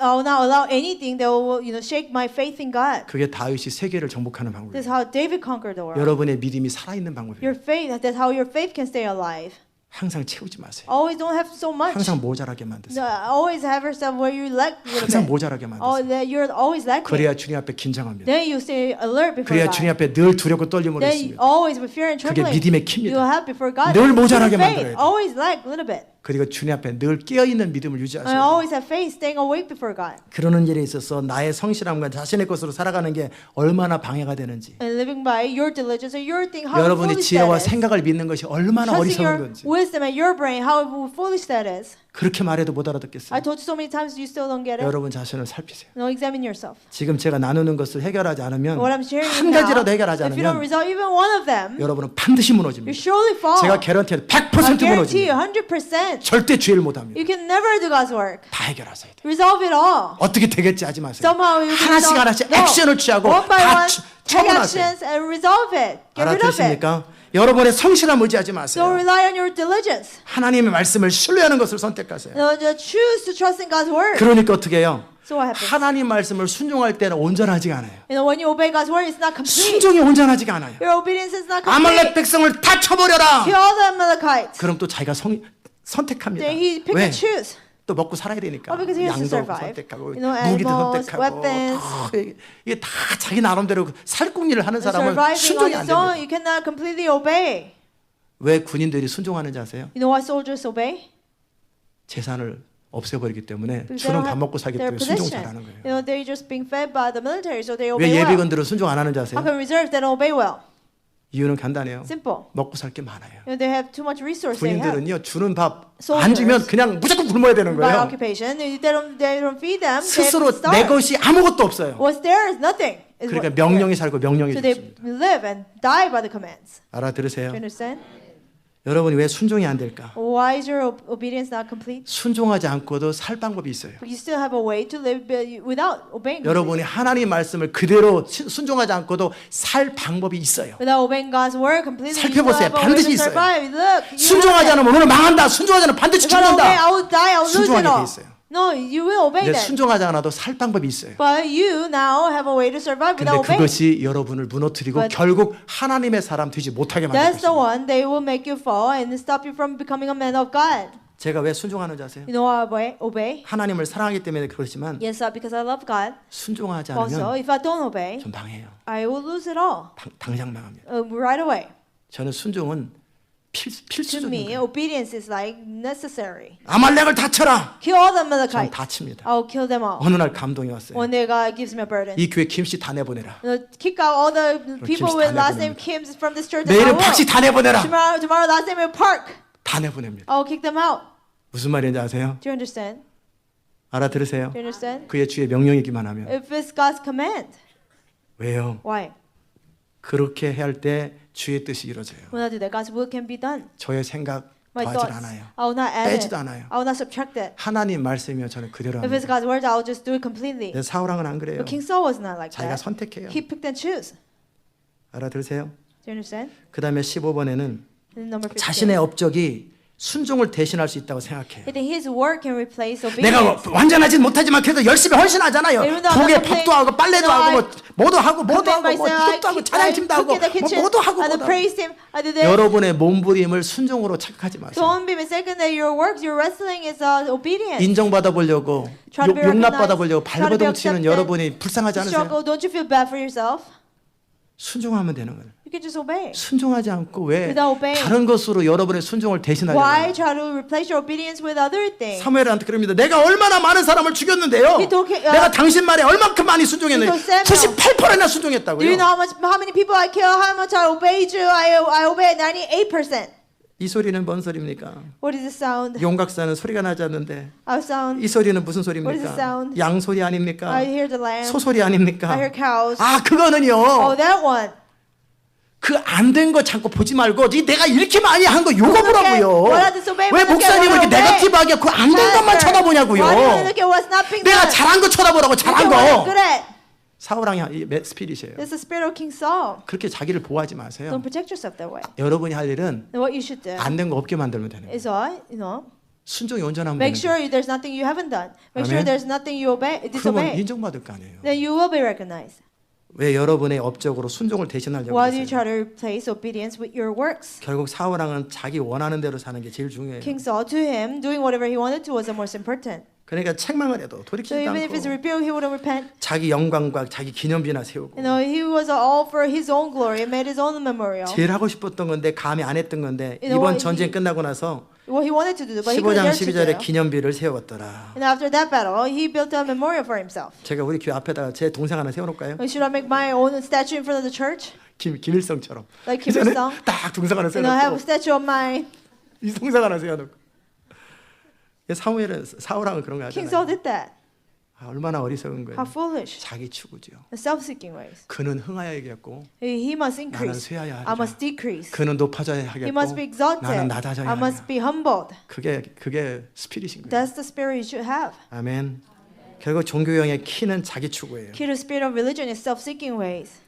I will not allow anything that will, shake my faith in God. 그게 다윗이 세계를 정복하는 This 방법이에요. is how David conquered the world. 여러분의 믿음이 살아있는 방법이에요. Your faith, that's how your faith can stay alive. 항상 채우지 마세요. Always don't have so much. 항상 모자라게 만드세요. Always have yourself where you lack a little 항상 bit. 모자라게 Oh, 만드세요. that you're always lacking. 그래야 주님 앞에 긴장합니다. Then you stay alert before 그래야 God. 주님 앞에 늘 두렵고 떨림으로 Then 있습니다. always with fear and 그게 trembling. 믿음의 You 킵니다. have before God. 늘 모자라게 Faith, 만들어야 돼요. always lack a little bit. 그리고 주님 앞에 늘 깨어있는 믿음을 I 유지하셔야 돼요. always have faith, staying awake before God. 그러는 일에 있어서 나의 성실함과 자신의 것으로 살아가는 게 얼마나 방해가 되는지, And living by your diligence and your thing, how 여러분이 foolish 지혜와 that is. 생각을 믿는 것이 얼마나 Trusting 어리석은 your 건지 wisdom and your brain, how foolish that is. 그렇게 말해도 못 I 알아듣겠어요. told you so many times, you still don't get it. 여러분 자신을 살피세요. No, examine yourself. 지금 제가 나누는 것을 해결하지 않으면 What I'm sharing 한 now, 가지라도 해결하지 if you don't 않으면 resolve even one of them, 여러분은 반드시 you 무너집니다. surely fall. 제가 개런티해 I 100% guarantee you, 무너집니다. 100%. 절대 죄를 못합니다. You can never do God's work. 다 해결하셔야 돼요. Resolve it all. 어떻게 되겠지 하지 마세요. Somehow you can 하나씩 resolve- 하나씩 No. 액션을 취하고 one by 다 one, take 처분하세요. actions and resolve it. Get rid of it. 알아들으십니까? 여러분의 성실함 의지하지 Don't 마세요. rely on your diligence. 하나님의 말씀을 신뢰하는 것을 선택하세요. No, just choose to trust in God's word. 그러니까 어떻게 해요? So what happens? 하나님 말씀을 순종할 때는 온전하지가 않아요. When you obey God's word, it's not complete. 순종이 온전하지가 않아요. Your obedience is not 아말렉 complete. 백성을 다 쳐버려라. Kill the Amalekites. 그럼 또 자기가 선택합니다. Then he pick 왜? and choose. 또 먹고 살아야 되니까. Oh, because he has to 양도 survive. 선택하고 Animals, 무기도 선택하고 weapons. 이게 다 자기 나름대로 살궁리를 하는 사람은 Surviving on 순종이 안 its own, 됩니다. you cannot completely obey. 왜 군인들이 순종하는지 아세요? You know why soldiers obey? 재산을 없애버리기 때문에 Because they 주는 don't 밥 have 먹고 살기 their 때문에 순종 possession. 잘하는 거예요. They're just being fed by the military, so they obey 왜 well. 예비군들은 순종 안 하는지 아세요? How come reserves they don't obey well? 이유는 간단해요. Simple. 먹고 살 게 많아요. They have too much resource. They have. 군인들은요 주는 밥 안 Soldiers. 주면 그냥 무조건 굶어야 되는 By 거예요. occupation, they don't feed them. 스스로 they 내 starve. 것이 아무것도 없어요. What's there is nothing. Is 그러니까 what- 명령이 살고 명령이 So they 죽습니다. live and die by the commands. 알아들으세요? Do you understand? 여러분이 왜 순종이 안 될까? Why is your obedience not complete? 순종하지 않고도 살 방법이 있어요. But you still have a way to live without obeying. 여러분이 하나님 말씀을 그대로 순종하지 않고도 살 방법이 있어요. Without obeying God's word completely, you still 살펴보세요. have a way 반드시 to 있어요. survive. Look, you 순종하지 have it. 않으면 오늘 망한다. 순종하지 않으면 반드시 If I don't obey, I 죽는다. will die. I will lose it 순종하게 돼 all. 있어요. No, you will obey 근데 that. 순종하지 않아도 살 방법이 있어요. But you now have a way to survive 근데 without obeying. 그것이 여러분을 무너뜨리고 But- 결국 하나님의 사람 되지 못하게 만들 That's the 것입니다. one they will make you fall and stop you from becoming a man of God. 제가 왜 순종하는지 아세요? You know why I obey? 하나님을 사랑하기 때문에 그렇지만 Yes, because I love God. 순종하지 Also, 않으면 if I don't obey, 좀 망해요. I will lose it all 당장 망합니다. right away. 저는 순종은 To 필수적인 me, 거예요. obedience is like necessary. 아말렉을 다 쳐라. Kill all the 전 Amalekites. 다 칩니다. I'll kill them all. 어느 날 감동이 왔어요. One day God gives me a burden. 이 교회 김씨 다 내보내라. Kick out all the people 김씨 with 다 last 내보냅니다. name Kims from this church. And I 내일은 박씨 will. 다 내보내라. Tomorrow last name will Park. 다 내보냅니다. I'll kick them out. 무슨 말인지 아세요? Do you understand? 알아들으세요? Do you understand? 그의 주의 명령이기만 하면. If it's God's command, 왜요? why? 그렇게 할 때 주의 뜻이 이루어져요. When I do that, God's will can be done. 저의 생각 My 더하지 thoughts, 않아요. I will not add it. 빼지도 않아요. I will not subtract it. 하나님 말씀이면 저는 그대로 If it's 합니다. God's word, I will just do it completely. 내 사울왕은 안 그래요. But King Saul was not like 자기가 that. 선택해요. He picked and choose. 알아들으세요? Do you understand? 그 다음에 15번에는 And number 15. 자신의 업적이 순종을 대신할 수 있다고 생각해요. I think his work can replace 내가 obedience. 완전하진 못하지만 그래도 열심히 헌신하잖아요. Even though I'm 부엌에 not 밥도 complete, 하고 빨래도 no, 하고 I 뭐 뭐도 하고 뭐도 하고 뭐 myself, 기도도 하고 I 찬양팀도 하고 cook in the 뭐 kitchen, 뭐도 하고 I 뭐도 하고. praise him. I do this. 여러분의 몸부림을 순종으로 착각하지 마세요. Don't be mistaken that your works, your wrestling is obedience. 인정받아 보려고 Try to be 용납받아 recognized, 보려고 try to be 발버둥 치는 accepted. 여러분이 불쌍하지 않으세요? Struggle. Don't you feel bad for yourself? 순종하면 되는 거예요. You can just obey. 순종하지 않고 왜 Without obeying. 다른 것으로 여러분의 순종을 대신하려고 Why 해요? try to replace your obedience with other things? 사무엘한테 그럽니다. 내가 얼마나 많은 사람을 죽였는데요. He told, 내가 당신 말에 얼만큼 많이 순종했는데 he told Samuel. 98%나 Do 순종했다고요. you know how many people I kill? How much I obeyed you? I obeyed 98%. 이 소리는 뭔 소리입니까? What is the sound? 용각사는 소리가 나지 않는데 Our sound. 이 소리는 무슨 What is the 소리입니까? sound? 양 소리 아닙니까? I hear the lamb. 소소리 아닙니까? I hear cows. 아 그거는요. Oh, that one. 그 안 된 거 자꾸 보지 말고 내가 이렇게 많이 한 거 요거 Look at 보라고요. what I disobeyed, 왜 look at 목사님은 what I 이렇게 obeyed. 네거티브하게 그 안 된 것만 쳐다보냐고요. Why do you look at what's not being 내가 done? 잘한 거 쳐다보라고 Look 잘한 at what I'm 거. good at. 사울왕이 스피릿이에요. It's the spirit of King Saul. 그렇게 자기를 보호하지 마세요. Don't protect yourself that way. 여러분이 할 일은 And what you should do 안 된 거 없게 만들면 되는 거예요. is all, 순종이 온전하면 make 되는 sure 거예요. there's nothing you haven't done. Make Amen. sure there's nothing you 그러면 disobey. 인정받을 거 아니에요. Then you will be recognized. 왜 여러분의 업적으로 순종을 대신하려고 Why do you 그러세요? try to replace obedience with your works? 결국 사울왕은 자기 원하는 대로 사는 게 제일 중요해요. King Saul, to him, doing whatever he wanted to was the most important. 그러니까 책망을 해도 So 돌이키지도 even if it's 않고 rebuked, he wouldn't repent. 자기 영광과 자기 기념비나 세우고 He was all for his own glory and made his own memorial. 제일 하고 싶었던 건데 감히 안 했던 건데 You know 이번 what 전쟁 끝나고 나서 What he wanted to do, but he couldn't 15장 dare to 12절에 do. 기념비를 세웠더라. And after that battle, he built a memorial for himself. 제가 우리 교회 앞에다가 제 동상 하나 세워놓을까요? Should I make my own statue in front of the church? 김일성처럼. Like Kim Il Sung? 딱 동상 하나 Have a 세워놓고 statue of mine. 이 동상 하나 세워놓고. 사무엘은 사울왕은 그런 거 King Saul 하잖아요. did that. 아, 얼마나 어리석은 거예요. How foolish. 자기 추구죠. The self-seeking ways. 그는 흥하여 야겠고 He must 나는 increase. 쇠하여 I 하리라. must decrease. 그는 높아져야 He must be 하겠고 exalted. 나는 낮아져야 I must 하리라. be humbled. 그게 스피릿인 거예요. That's the spirit you should have. 아멘. 결국 종교형의 키는 자기 추구예요. Key to the spirit of religion is self-seeking ways.